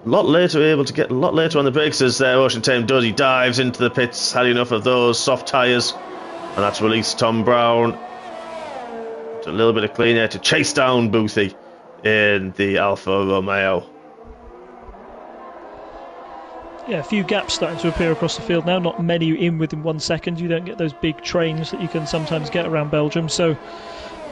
able to get a lot later on the brakes as Ocean Tame does. He dives into the pits, had enough of those soft tyres, and that's released Tom Brown to a little bit of clean air to chase down Boothie in the Alfa Romeo. Yeah, a few gaps starting to appear across the field now. Not many in within 1 second. You don't get those big trains that you can sometimes get around Belgium. So,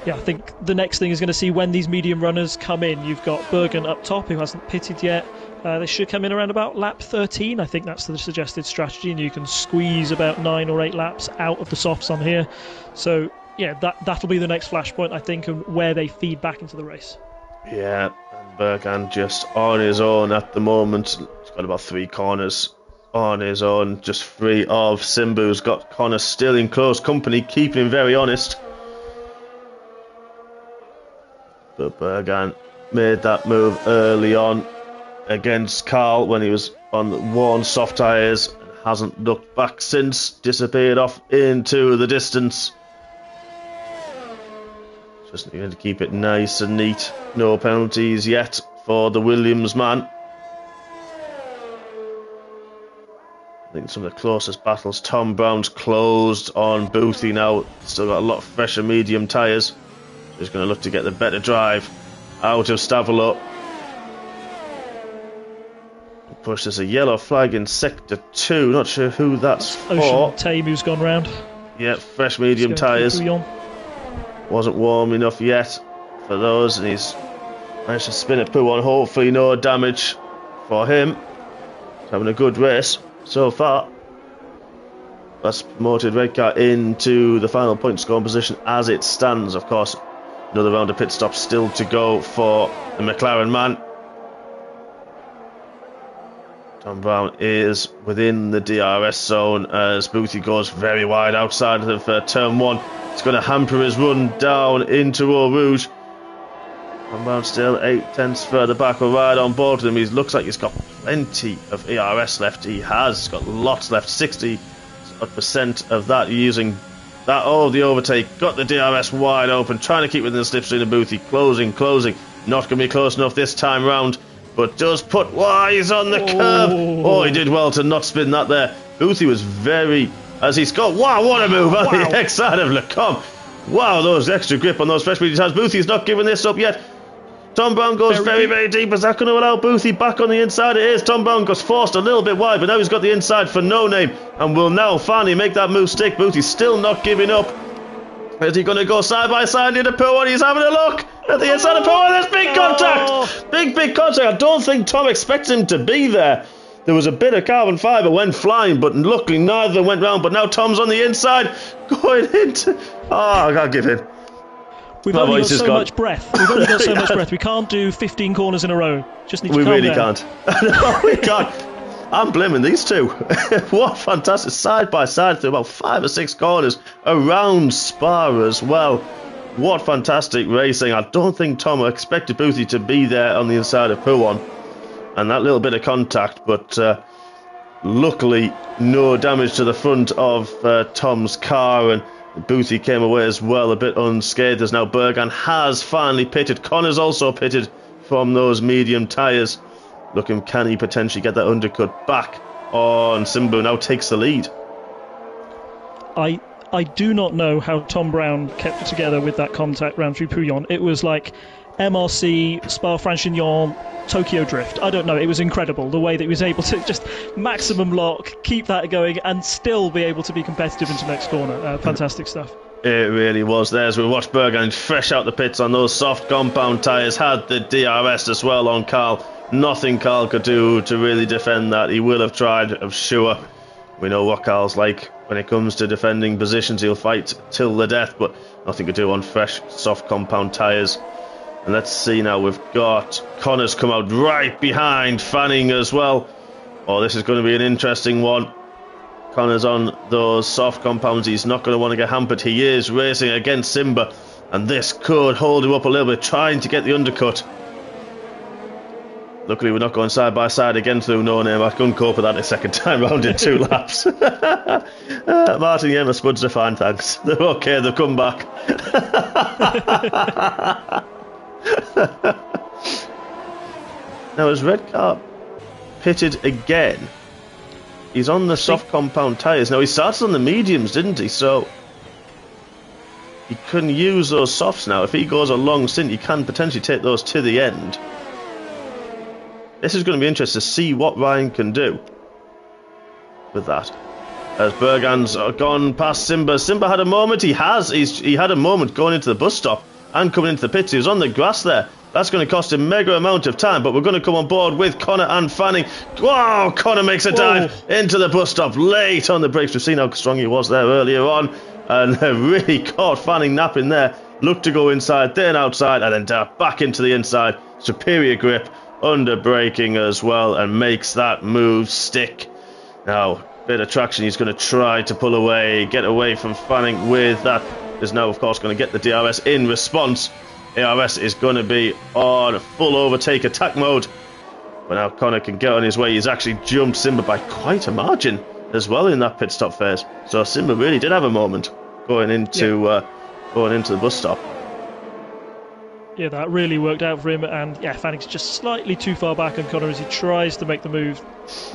yeah, I think the next thing is going to see when these medium runners come in. You've got Bergen up top, who hasn't pitted yet. They should come in around about lap 13. I think that's the suggested strategy, and you can squeeze about 9 or 8 laps out of the softs on here. So, yeah, that'll be the next flashpoint, I think, and where they feed back into the race. Yeah, and Bergen just on his own at the moment. He's got about 3 corners on his own, just free of Simba, who's got Connor still in close company, keeping him very honest. But Bergen made that move early on against Carl when he was on worn soft tyres and hasn't looked back since, disappeared off into the distance. Just need to keep it nice and neat. No penalties yet for the Williams man. I think some of the closest battles. Tom Brown's closed on Boothie now. Still got a lot of fresher medium tyres. He's going to look to get the better drive out of Stavolo. Push, there's a yellow flag in sector 2. Not sure who that's for. Ocean Tame who's gone round. Yeah, fresh medium tyres. Wasn't warm enough yet for those, and he's managed to spin a poo on. Hopefully no damage for him. He's having a good race so far. That's promoted red car into the final point scoring position as it stands. Of course, another round of pit stops still to go for the McLaren man. Tom Brown is within the DRS zone as Boothie goes very wide outside of turn 1. It's going to hamper his run down into Eau Rouge. Tom Brown still 8/10 further back. We're right on board with him. He looks like he's got plenty of ERS left. He has. He's got lots left. 60% of that using that. Oh, the overtake. Got the DRS wide open. Trying to keep within the slipstream of Boothie. Closing. Not going to be close enough this time round. But does put wise on the curb. Oh, he did well to not spin that there. Boothie was very... As he's got... Wow, what a move on the X side of Lecombe. Wow, those extra grip on those fresh medium tyres. Boothie's not giving this up yet. Tom Brown goes very deep. Is that going to allow Boothie back on the inside? It is. Tom Brown goes forced a little bit wide, but now he's got the inside for No Name and will now finally make that move stick. Boothie's still not giving up. Is he going to go side by side into Poe? And he's having a look at the inside of Poe. And there's big contact. Big contact. I don't think Tom expects him to be there. There was a bit of carbon fibre went flying, but luckily neither went round. But now Tom's on the inside going into... Oh, I can't give in. We've only got so much breath. We can't do 15 corners in a row. Just need to calm down. We really can't. No, we can't. I'm blaming these two. What fantastic side by side through about 5 or 6 corners around Spa as well. What fantastic racing. I don't think Tom expected Boothie to be there on the inside of Pouon. And that little bit of contact, but luckily no damage to the front of Tom's car, and Boothie came away as well a bit unscathed as now Bergan has finally pitted. Connor's also pitted from those medium tyres. Looking, can he potentially get that undercut back on Simbu? Now takes the lead. I do not know how Tom Brown kept it together with that contact round through Pouillon. It was like MRC, Spa-Francorchamps, Tokyo Drift. I don't know, it was incredible the way that he was able to just maximum lock, keep that going and still be able to be competitive into next corner. Fantastic stuff. It really was there as we watched Bergen fresh out the pits on those soft compound tyres. Had the DRS as well on Carl. Nothing Carl could do to really defend that. He will have tried, I'm sure. We know what Carl's like when it comes to defending positions. He'll fight till the death, but nothing to do on fresh soft compound tyres. And let's see now, we've got Connors come out right behind Fanning as well. Oh, this is going to be an interesting one. Connors on those soft compounds, he's not going to want to get hampered. He is racing against Simba, and this could hold him up a little bit, trying to get the undercut. Luckily, we're not going side by side again through no name. I couldn't cope with that a second time round in 2 laps. Martin, yeah, my spuds are fine, thanks. They're okay, they've come back. Now, is Red Car pitted again? He's on the soft compound tyres. Now, he started on the mediums, didn't he? So he can use those softs now. If he goes a long stint, he can potentially take those to the end. This is going to be interesting to see what Ryan can do with that. As Bergan's gone past Simba. Simba had a moment. He had a moment going into the bus stop and coming into the pits. He was on the grass there. That's going to cost him a mega amount of time, but we're going to come on board with Connor and Fanning. Wow, Connor makes a dive into the bus stop late on the brakes. We've seen how strong he was there earlier on, and really caught Fanning napping there. Looked to go inside, then outside, and then back into the inside. Superior grip, under braking as well, and makes that move stick. Now, bit of traction, he's going to try to pull away, get away from Fanning with that. Is now, of course, going to get the DRS in response. ARS is going to be on full overtake attack mode. But now Connor can get on his way. He's actually jumped Simba by quite a margin as well in that pit stop phase. So Simba really did have a moment going into the bus stop. Yeah, that really worked out for him. And yeah, Fanning's just slightly too far back on Connor as he tries to make the move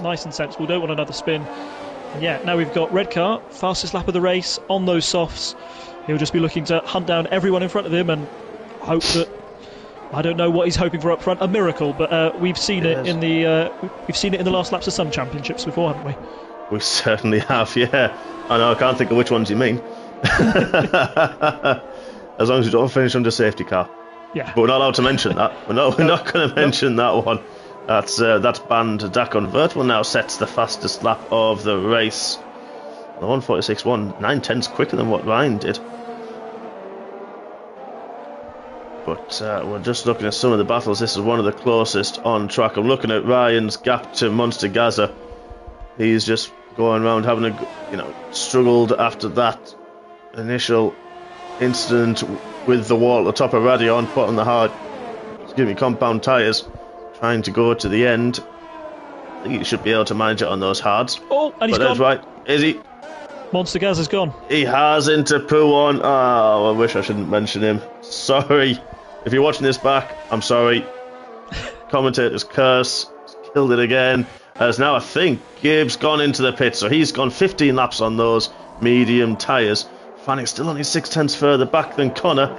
nice and sensible. Don't want another spin. And yeah, now we've got Red Car, fastest lap of the race on those softs. He'll just be looking to hunt down everyone in front of him and hope that, I don't know what he's hoping for up front, a miracle, but we've seen it in the last laps of some championships before, haven't we? We certainly have, yeah. I know, I can't think of which ones you mean. As long as you don't finish under safety car. Yeah. But we're not allowed to mention that. We're not going to mention that one. That's banned. That convertible now sets the fastest lap of the race. The 1:46.1, 9/10 quicker than what Ryan did. But we're just looking at some of the battles. This is one of the closest on track. I'm looking at Ryan's gap to Monster Gaza. He's just going around having struggled after that initial incident with the wall at the top of Radion, put on the compound tyres, trying to go to the end. I think he should be able to manage it on those hards. Oh, and he's gone. That's right. Is he? Monster Gaza's gone. He has into Puon. Oh, I wish I shouldn't mention him. Sorry. If you're watching this back, I'm sorry. Commentator's curse. He's killed it again. As now I think Gibbs gone into the pit, so he's gone 15 laps on those medium tyres. Fanning still only 6/10 further back than Connor.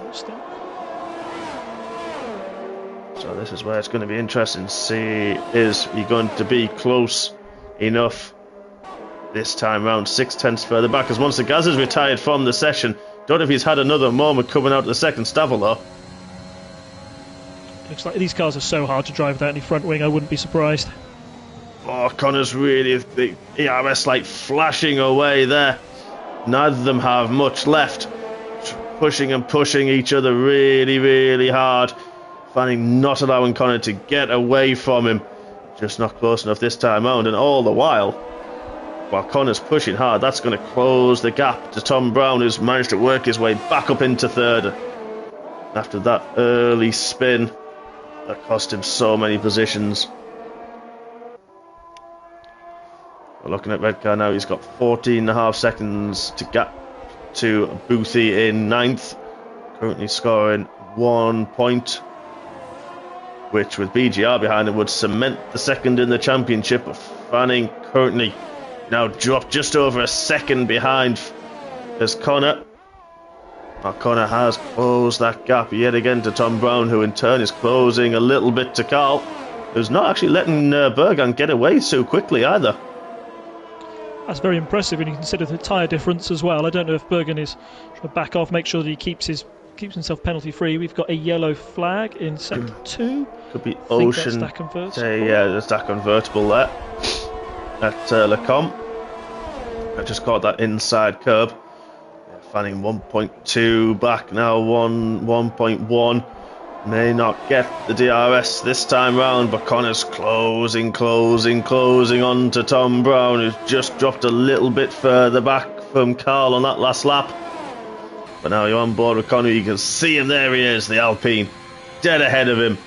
So this is where it's going to be interesting to see, is he going to be close enough this time round? 6/10 further back, as Monster Gaz is retired from the session. Don't know if he's had another moment coming out of the second Stavel though. Looks like these cars are so hard to drive without any front wing, I wouldn't be surprised. Oh, Connor's really, the ERS like flashing away there. Neither of them have much left. Pushing and pushing each other really, really hard. Fanning not allowing Connor to get away from him. Just not close enough this time round. And all the while Connor's pushing hard, that's going to close the gap to Tom Brown, who's managed to work his way back up into third. After that early spin that cost him so many positions. We're looking at Red Car now. He's got 14.5 seconds to get to Boothie in 9th. Currently scoring 1 point, which with BGR behind him would cement the second in the championship. Fanning currently now dropped just over a second behind as Connor. Connor has closed that gap yet again to Tom Brown, who in turn is closing a little bit to Carl, who's not actually letting Bergan get away so quickly either. That's very impressive when you consider the tyre difference as well. I don't know if Bergan is trying to back off, make sure that he keeps himself penalty free. We've got a yellow flag in sector 2. Could be Ocean. That's convertible. Yeah, there's that convertible there at Lecom. I just caught that inside curb. Fanning 1.2 back now, 1.1. May not get the DRS this time round, but Connor's closing on to Tom Brown, who's just dropped a little bit further back from Carl on that last lap. But now you're on board with Connor, you can see him, there he is, the Alpine, dead ahead of him.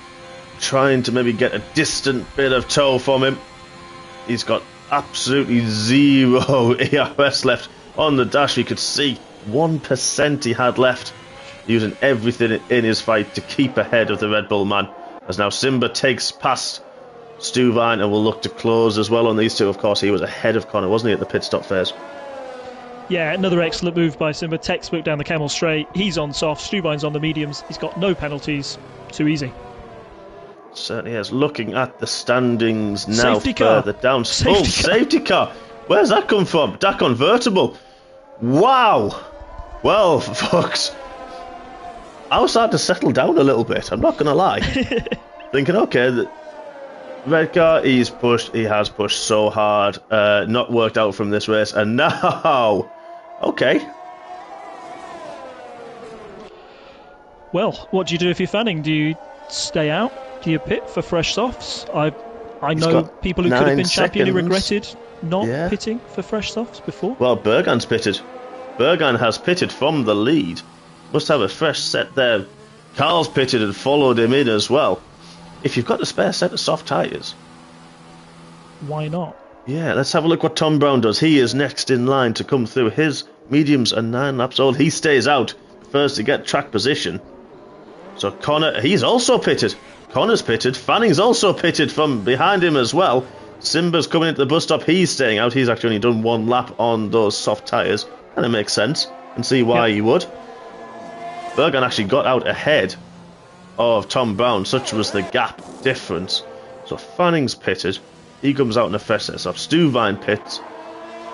trying to maybe get a distant bit of toe from him. He's got absolutely zero ERS left on the dash. You could see 1% he had left, using everything in his fight to keep ahead of the Red Bull man. As now Simba takes past Stuvine and will look to close as well on these two. Of course, he was ahead of Connor, wasn't he, at the pit stop phase? Yeah, another excellent move by Simba. Textbook down the camel straight. He's on soft. Stuvine's on the mediums. He's got no penalties. Too easy. Certainly is. Looking at the standings now, Safety car. further down. Safety car. Where's that come from? That convertible. Wow. Well, folks, I was starting to settle down a little bit. I'm not going to lie. Thinking, okay, the red car, he has pushed so hard. Not worked out from this race. And now, okay. Well, what do you do if you're Fanning? Do you stay out? Do you pit for fresh softs? I know people who could have been champion who regretted not pitting for fresh softs before. Well, Bergan's pitted. Bergan has pitted from the lead. Must have a fresh set there. Carl's pitted and followed him in as well. If you've got a spare set of soft tyres, why not? Yeah, let's have a look what Tom Brown does. He is next in line to come through. His mediums are 9 laps old. He stays out first to get track position. So Connor, he's also pitted. Connor's pitted. Fanning's also pitted from behind him as well. Simba's coming into the bus stop. He's staying out. He's actually only done 1 lap on those soft tyres. And it makes sense. And see why he would. Bergan actually got out ahead of Tom Brown. Such was the gap difference. So Fanning's pitted. He comes out in a fresh set off. Stuvine pits.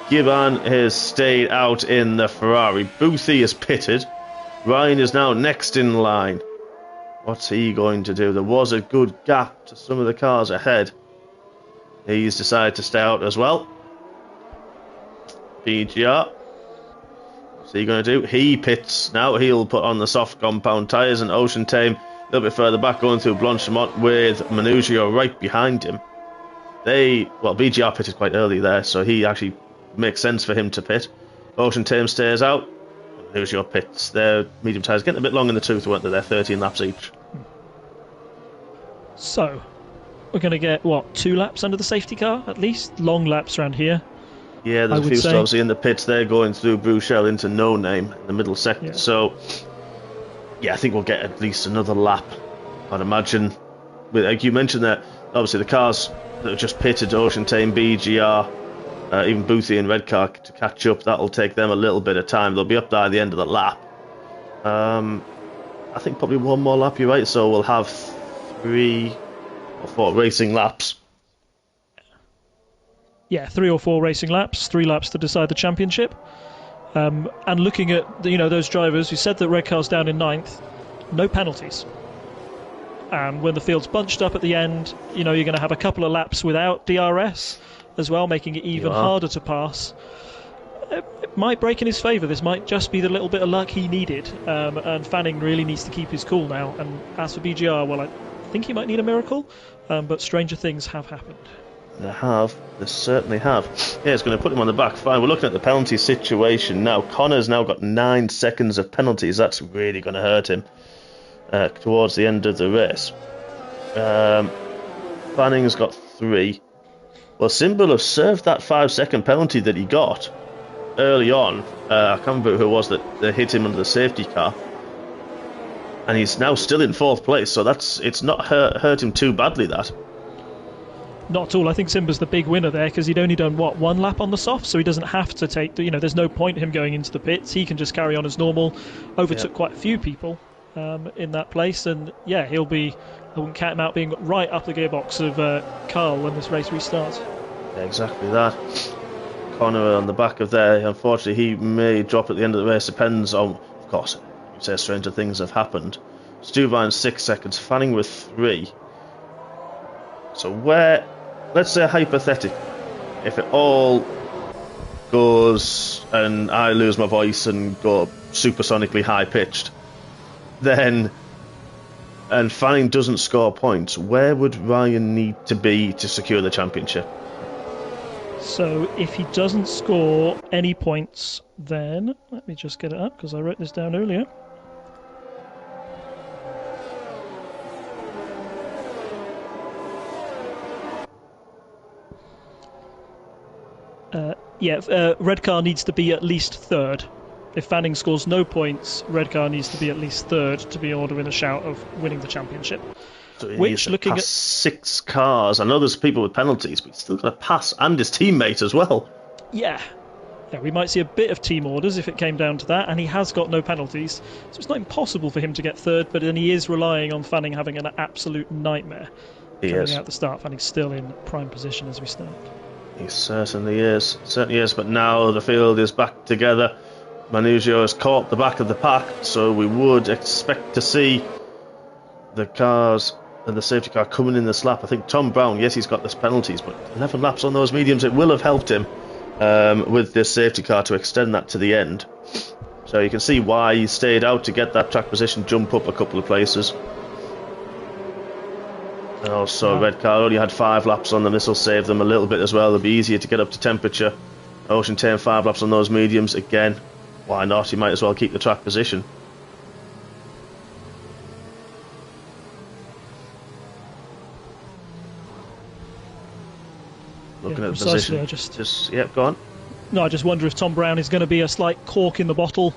Gibbon has stayed out in the Ferrari. Boothie is pitted. Ryan is now next in line. What's he going to do? There was a good gap to some of the cars ahead. He's decided to stay out as well. BGR. What's he going to do? He pits. Now he'll put on the soft compound tyres, and Ocean Tame a little bit further back going through Blanchimont with Manugio right behind him. BGR pitted quite early there, so he actually makes sense for him to pit. Ocean Tame stays out. Manugio pits. Their medium tyres getting a bit long in the tooth, weren't they? They're 13 laps each. So, we're going to get, 2 laps under the safety car, at least? Long laps around here. Yeah, there's a few obviously in the pits there going through Bruchel into No Name in the middle sector. Yeah. So, yeah, I think we'll get at least another lap, I'd imagine. Like you mentioned that, obviously the cars that have just pitted, Ocean Tame, BGR, even Boothie and Redcar to catch up, that'll take them a little bit of time. They'll be up there at the end of the lap. I think probably 1 more lap, you're right, so we'll have 3 or 4 racing laps. Yeah, 3 or 4 racing laps, 3 laps to decide the championship. And looking at those drivers who said that Redcar's down in 9th, no penalties. And when the field's bunched up at the end, you're going to have a couple of laps without DRS as well, making it even harder to pass. It might break in his favour. This might just be the little bit of luck he needed. And Fanning really needs to keep his cool now. And as for BGR, well, I think he might need a miracle. But stranger things have happened. They certainly have. Yeah, it's going to put him on the back. Fine, we're looking at the penalty situation now. Connor's now got 9 seconds of penalties. That's really going to hurt him towards the end of the race. Fanning's got 3. Well, Simba have served that 5-second penalty that he got early on. I can't remember who it was that hit him under the safety car. And he's now still in 4th place, so it's not hurt him too badly, that. Not at all. I think Simba's the big winner there because he'd only done, 1 lap on the soft, so he doesn't have to take, there's no point in him going into the pits. He can just carry on as normal. Overtook quite a few people in that place, and yeah, I wouldn't count him out being right up the gearbox of Carl when this race restarts. Yeah, exactly that. Connor on the back of there, unfortunately he may drop at the end of the race, depends on, of course, you say stranger things have happened. Stuvine 6 seconds, Fanning with 3. So let's say hypothetic, if it all goes and I lose my voice and go supersonically high pitched, then and Fanning doesn't score points, where would Ryan need to be to secure the championship? So if he doesn't score any points, then let me just get it up because I wrote this down earlier. Red car needs to be at least third. If Fanning scores no points, red car needs to be at least third to be able to win a shout of winning the championship. So he needs to pass 6 cars. I know there's people with penalties, but he's still got to pass, and his teammate as well. Yeah, we might see a bit of team orders if it came down to that, and he has got no penalties, so it's not impossible for him to get third, but then he is relying on Fanning having an absolute nightmare coming out the start. Fanning's still in prime position as we start. He certainly is, but now the field is back together. Manuzio has caught the back of the pack, so we would expect to see the cars and the safety car coming in this lap. I think Tom Brown, yes, he's got this penalties, but 11 laps on those mediums, it will have helped him with this safety car to extend that to the end. So you can see why he stayed out to get that track position jump up a couple of places. And also, red car only had 5 laps on them. This will save them a little bit as well. It'll be easier to get up to temperature. Ocean Tame 5 laps on those mediums. Again, why not? You might as well keep the track position. Looking at the position. Go on. No, I just wonder if Tom Brown is going to be a slight cork in the bottle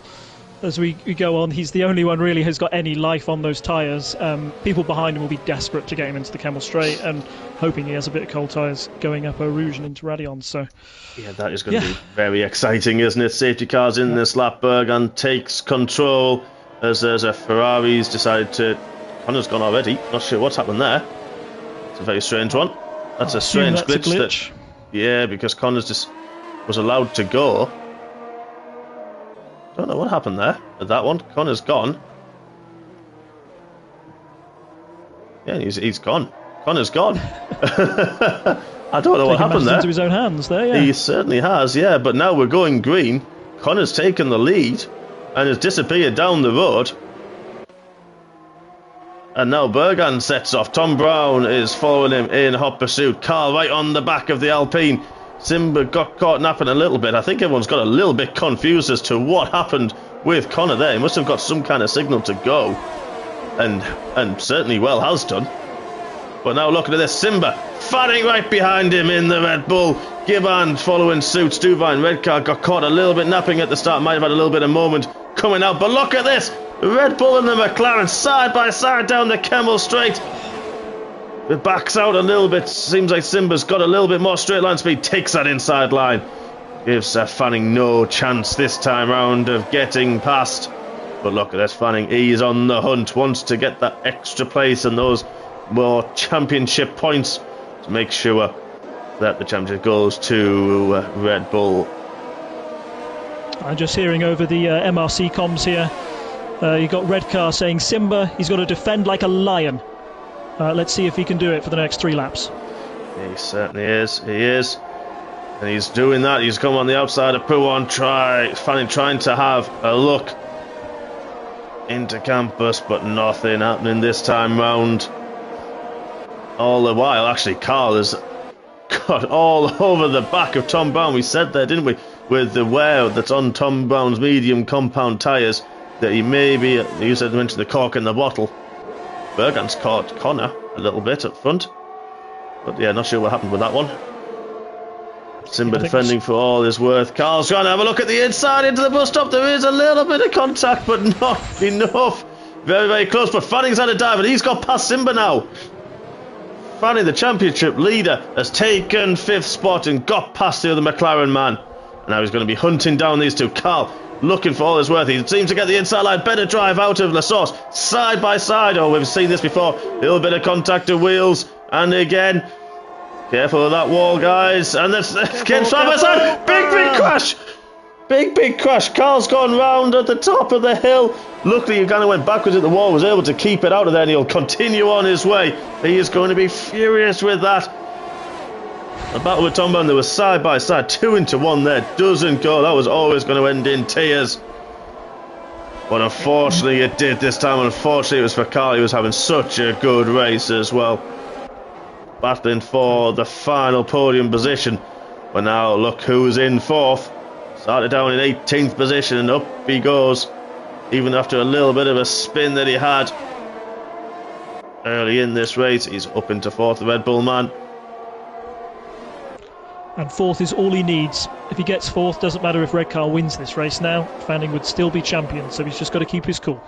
as we go on. He's the only one really who's got any life on those tyres. People behind him will be desperate to get him into the Kemmel Straight and hoping he has a bit of cold tyres going up Eau Rouge and into Radion. So, yeah, that is going to be very exciting, isn't it? Safety cars in this lap. Bergan takes control as there's a Ferrari's decided to... Connor's gone already. Not sure what's happened there. It's a very strange one. That's a strange glitch. Yeah, because Connors just was allowed to go. Don't know what happened there with that one. Connor's gone. Yeah, he's gone. Connor's gone. I don't know what happened there. Into his own hands there, yeah. He certainly has, yeah. But now we're going green. Connor's taken the lead and has disappeared down the road. And now Bergan sets off. Tom Brown is following him in hot pursuit. Carl right on the back of the Alpine. Simba got caught napping a little bit. I think everyone's got a little bit confused as to what happened with Connor there. He must have got some kind of signal to go. And certainly well has done. But now looking at this, Simba fighting right behind him in the Red Bull. Gibbon following suit. Stuvine, red car, got caught a little bit napping at the start. Might have had a little bit of moment coming out. But look at this. Red Bull and the McLaren side by side down the Kemmel Straight. It backs out a little bit. Seems like Simba's got a little bit more straight line speed. Takes that inside line. Gives Fanning no chance this time round of getting past. But look at this, Fanning. He's on the hunt. Wants to get that extra place and those more championship points to make sure that the championship goes to Red Bull. I'm just hearing over the MRC comms here. You got red car saying Simba, he's got to defend like a lion. Let's see if he can do it for the next 3 laps. He certainly is. He is. And he's doing that. He's come on the outside of Pouon. Fanning trying to have a look into Campus, but nothing happening this time round. All the while, actually, Carl has got all over the back of Tom Brown. We said there, didn't we? With the wear that's on Tom Brown's medium compound tyres, that he may be, you said, mentioned the cork in the bottle. Bergan's caught Connor a little bit up front. But yeah, not sure what happened with that one. Simba defending for all his worth. Carl's trying to have a look at the inside into the bus stop. There is a little bit of contact, but not enough. Very, very close. But Fanning's had a dive, and he's got past Simba now. Fanning, the championship leader, has taken 5th spot and got past the other McLaren man. And now he's going to be hunting down these two. Carl looking for all his worth. He seems to get the inside line. Better drive out of La Source. Side by side. Oh, we've seen this before. A little bit of contact of wheels. And again, careful of that wall, guys. And this again, side by side. Big crash. Big crash. Carl's gone round at the top of the hill. Luckily, he kind of went backwards at the wall. Was able to keep it out of there. And he'll continue on his way. He is going to be furious with that. The battle with Tom Brown, they were side by side, 2 into 1 there, doesn't go. That was always going to end in tears. But unfortunately it did this time. Unfortunately it was for Carl. He was having such a good race as well. Battling for the final podium position. But now look who's in 4th. Started down in 18th position and up he goes. Even after a little bit of a spin that he had early in this race, he's up into 4th, the Red Bull man. And fourth is all he needs. If he gets fourth, doesn't matter if Redcar wins this race now, Fanning would still be champion, so he's just got to keep his cool.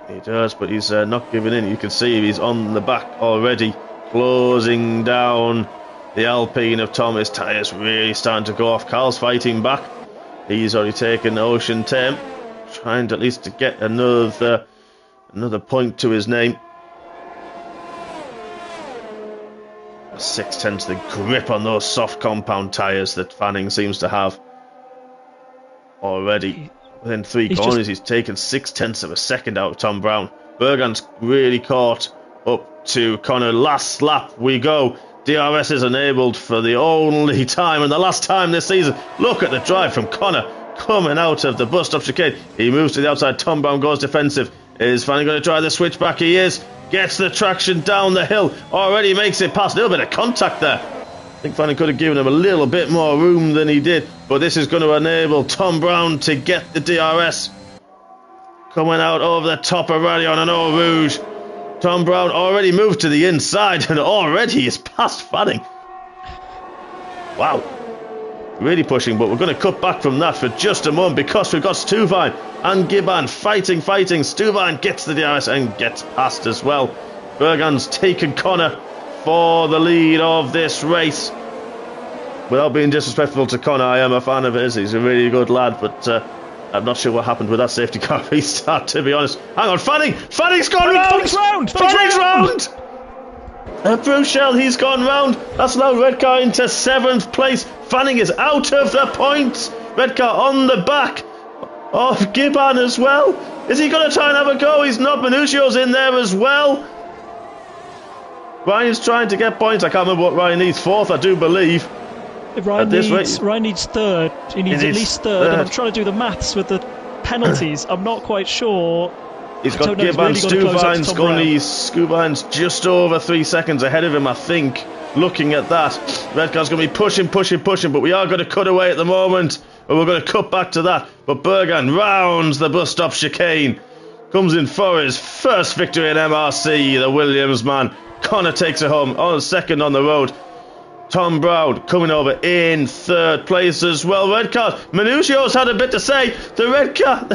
He does, but he's not giving in. You can see he's on the back already, closing down the Alpine of Thomas. Tyres really starting to go off. Carl's fighting back. He's already taken Ocean Tame, trying to at least to get another point to his name. 6/10 the grip on those soft compound tyres that Fanning seems to have already. Within 3 corners, he's taken 6/10 of a second out of Tom Brown. Bergan's really caught up to Connor. Last lap we go. DRS is enabled for the only time and the last time this season. Look at the drive from Connor coming out of the bus stop chicane. He moves to the outside. Tom Brown goes defensive. Is Fanning going to try the switchback? He is. Gets the traction down the hill. Already makes it past. A little bit of contact there. I think Fanning could have given him a little bit more room than he did. But this is going to enable Tom Brown to get the DRS. Coming out over the top of Radion and Eau Rouge. Tom Brown already moved to the inside and already is past Fanning. Wow. Really pushing, but we're going to cut back from that for just a moment because we've got Stuyven and Gibbon fighting. Stuyven gets the DRS and gets past as well. Bergan's taken Connor for the lead of this race. Without being disrespectful to Connor, I am a fan of his. He's a really good lad, but I'm not sure what happened with that safety car restart, to be honest. Hang on, Fanning's gone round! Fanning's round! Bruchel, he's gone round. That's allowed Redcar into 7th place. Fanning is out of the points. Redcar on the back of Gibbon as well. Is he going to try and have a go? He's not. Minuccio's in there as well. Ryan's trying to get points. I can't remember what Ryan needs. 4th, I do believe. Ryan needs 3rd. He needs at least 3rd. And I'm trying to do the maths with the penalties. I'm not quite sure. He's got Gibbon, Stuyven's just over 3 seconds ahead of him, I think. Looking at that, Redcar's going to be pushing, but we are going to cut away at the moment. But we're going to cut back to that. But Bergan rounds the bus stop chicane. Comes in for his first victory in MRC, the Williams man. Connor takes it home on 2nd on the road. Tom Brown coming over in 3rd place as well. Redcar, Minuccio's had a bit to say. The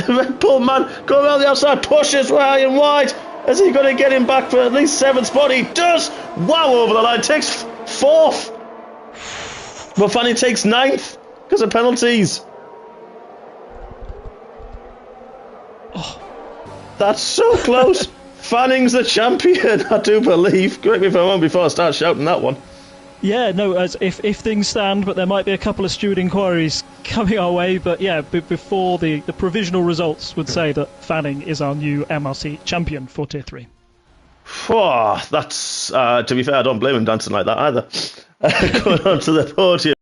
Red Bull man, going around the outside, pushes Ryan wide. Is he going to get him back for at least 7th spot? He does. Wow, over the line. Takes 4th. But Fanning takes 9th because of penalties. Oh, that's so close. Fanning's the champion, I do believe. Correct me if I'm wrong before I start shouting that one. Yeah, no, as if things stand, but there might be a couple of steward inquiries coming our way. But yeah, before the provisional results would say that Fanning is our new MRC champion for Tier 3. Oh, that's, to be fair, I don't blame him dancing like that either. Going on to the podium.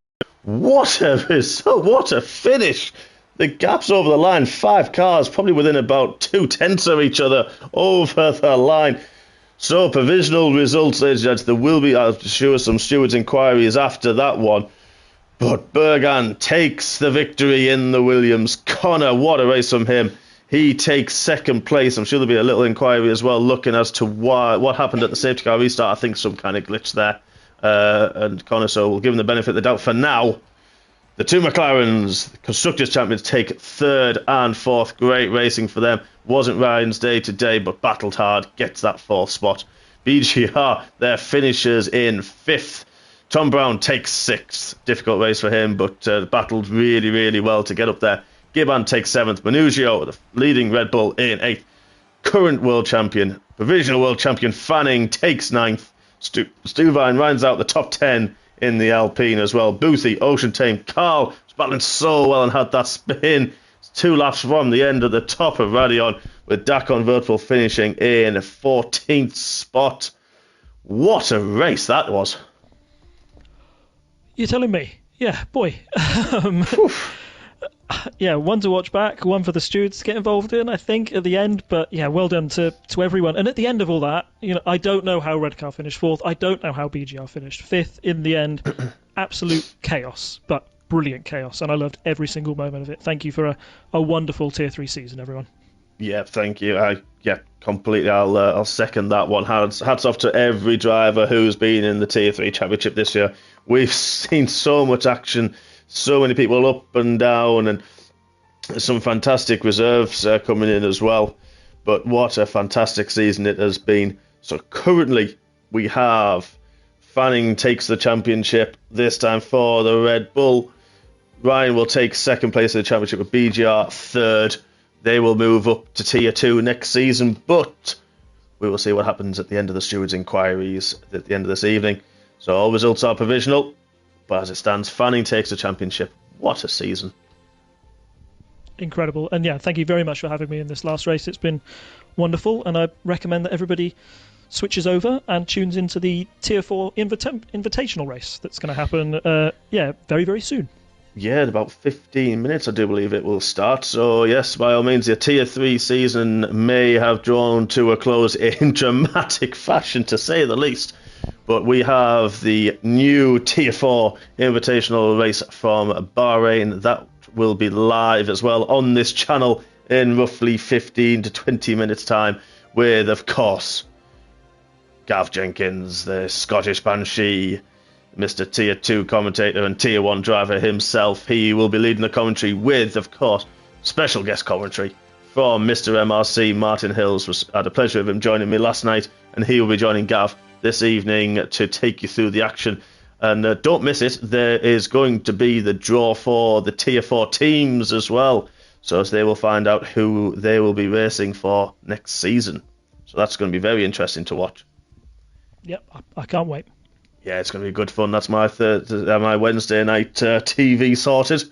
What a result, what a finish. The gap's over the line, 5 cars, probably within about 2/10 of each other over the line. So, provisional results, ladies and gents. There will be, I'm sure, some stewards' inquiries after that one. But Bergan takes the victory in the Williams. Connor, what a race from him. He takes 2nd place. I'm sure there'll be a little inquiry as well, looking as to what happened at the safety car restart. I think some kind of glitch there. And Connor, so we'll give him the benefit of the doubt for now. The 2 McLarens, the Constructors' Champions, take 3rd and 4th. Great racing for them. Wasn't Ryan's day today, but battled hard. Gets that 4th spot. BGR, their finishers in 5th. Tom Brown takes 6th. Difficult race for him, but battled really, really well to get up there. Gibbon takes 7th. Minuccio, the leading Red Bull, in 8th. Current world champion, provisional world champion Fanning, takes 9th. Stuyven rounds out the top 10 in the Alpine as well. Boothie, Ocean Tame, Carl was battling so well and had that spin. 2 laps from the end of the top of Radion, with Dakon Vertful finishing in 14th spot. What a race that was. You're telling me? Yeah, boy. Yeah, one to watch back, one for the stewards to get involved in, I think, at the end. But yeah, well done to everyone. And at the end of all that, I don't know how Redcar finished 4th. I don't know how BGR finished 5th. In the end, absolute chaos, but brilliant chaos. And I loved every single moment of it. Thank you for a wonderful Tier 3 season, everyone. Yeah, thank you. Completely. I'll second that one. Hats off to every driver who's been in the Tier 3 Championship this year. We've seen so much action, so many people up and down, and some fantastic reserves coming in as well. But what a fantastic season it has been. So currently we have Fanning takes the championship, this time for the Red Bull. Ryan will take second place in the championship with BGR third. They will move up to Tier 2 next season, but we will see what happens at the end of the stewards' inquiries at the end of this evening. So all results are provisional, but as it stands, Fanning takes the championship. What a season. Incredible. And yeah, thank you very much for having me in this last race. It's been wonderful, and I recommend that everybody switches over and tunes into the Tier 4 invitational race that's going to happen, very, very soon. Yeah, in about 15 minutes, I do believe it will start. So, yes, by all means, the Tier 3 season may have drawn to a close in dramatic fashion, to say the least. But we have the new Tier 4 invitational race from Bahrain. That will be live as well on this channel in roughly 15 to 20 minutes' time with, of course, Gav Jenkins, the Scottish Banshee, Mr. Tier 2 commentator and Tier 1 driver himself. He will be leading the commentary with, of course, special guest commentary from Mr. MRC. Martin Hills had a pleasure of him joining me last night, and he will be joining Gav this evening to take you through the action. And don't miss it, there is going to be the draw for the Tier 4 teams as well, so as they will find out who they will be racing for next season. So that's going to be very interesting to watch. Yep, I can't wait. Yeah, it's going to be good fun. That's my my Wednesday night TV sorted,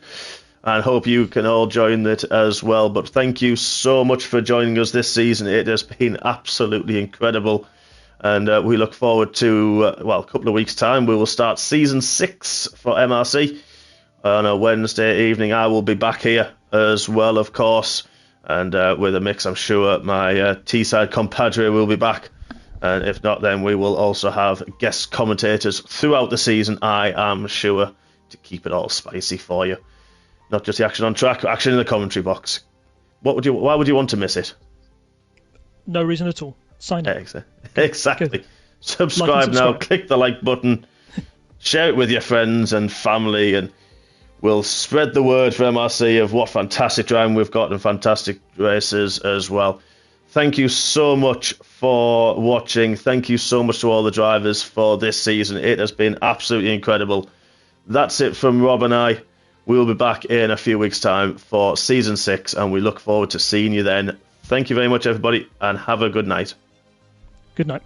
and hope you can all join it as well. But thank you so much for joining us this season. It has been absolutely incredible, and we look forward to, a couple of weeks' time, we will start Season 6 for MRC. On a Wednesday evening, I will be back here as well, of course, and with a mix, I'm sure my T-side compadre will be back. And if not, then we will also have guest commentators throughout the season, I am sure, to keep it all spicy for you. Not just the action on track, but action in the commentary box. Why would you want to miss it? No reason at all. Sign up. Exactly. Good. Subscribe now, click the like button, share it with your friends and family, and we'll spread the word for MRC of what fantastic driving we've got and fantastic races as well. Thank you so much for watching. Thank you so much to all the drivers for this season. It has been absolutely incredible. That's it from Rob and I. We'll be back in a few weeks' time for Season 6, and we look forward to seeing you then. Thank you very much, everybody, and have a good night. Good night.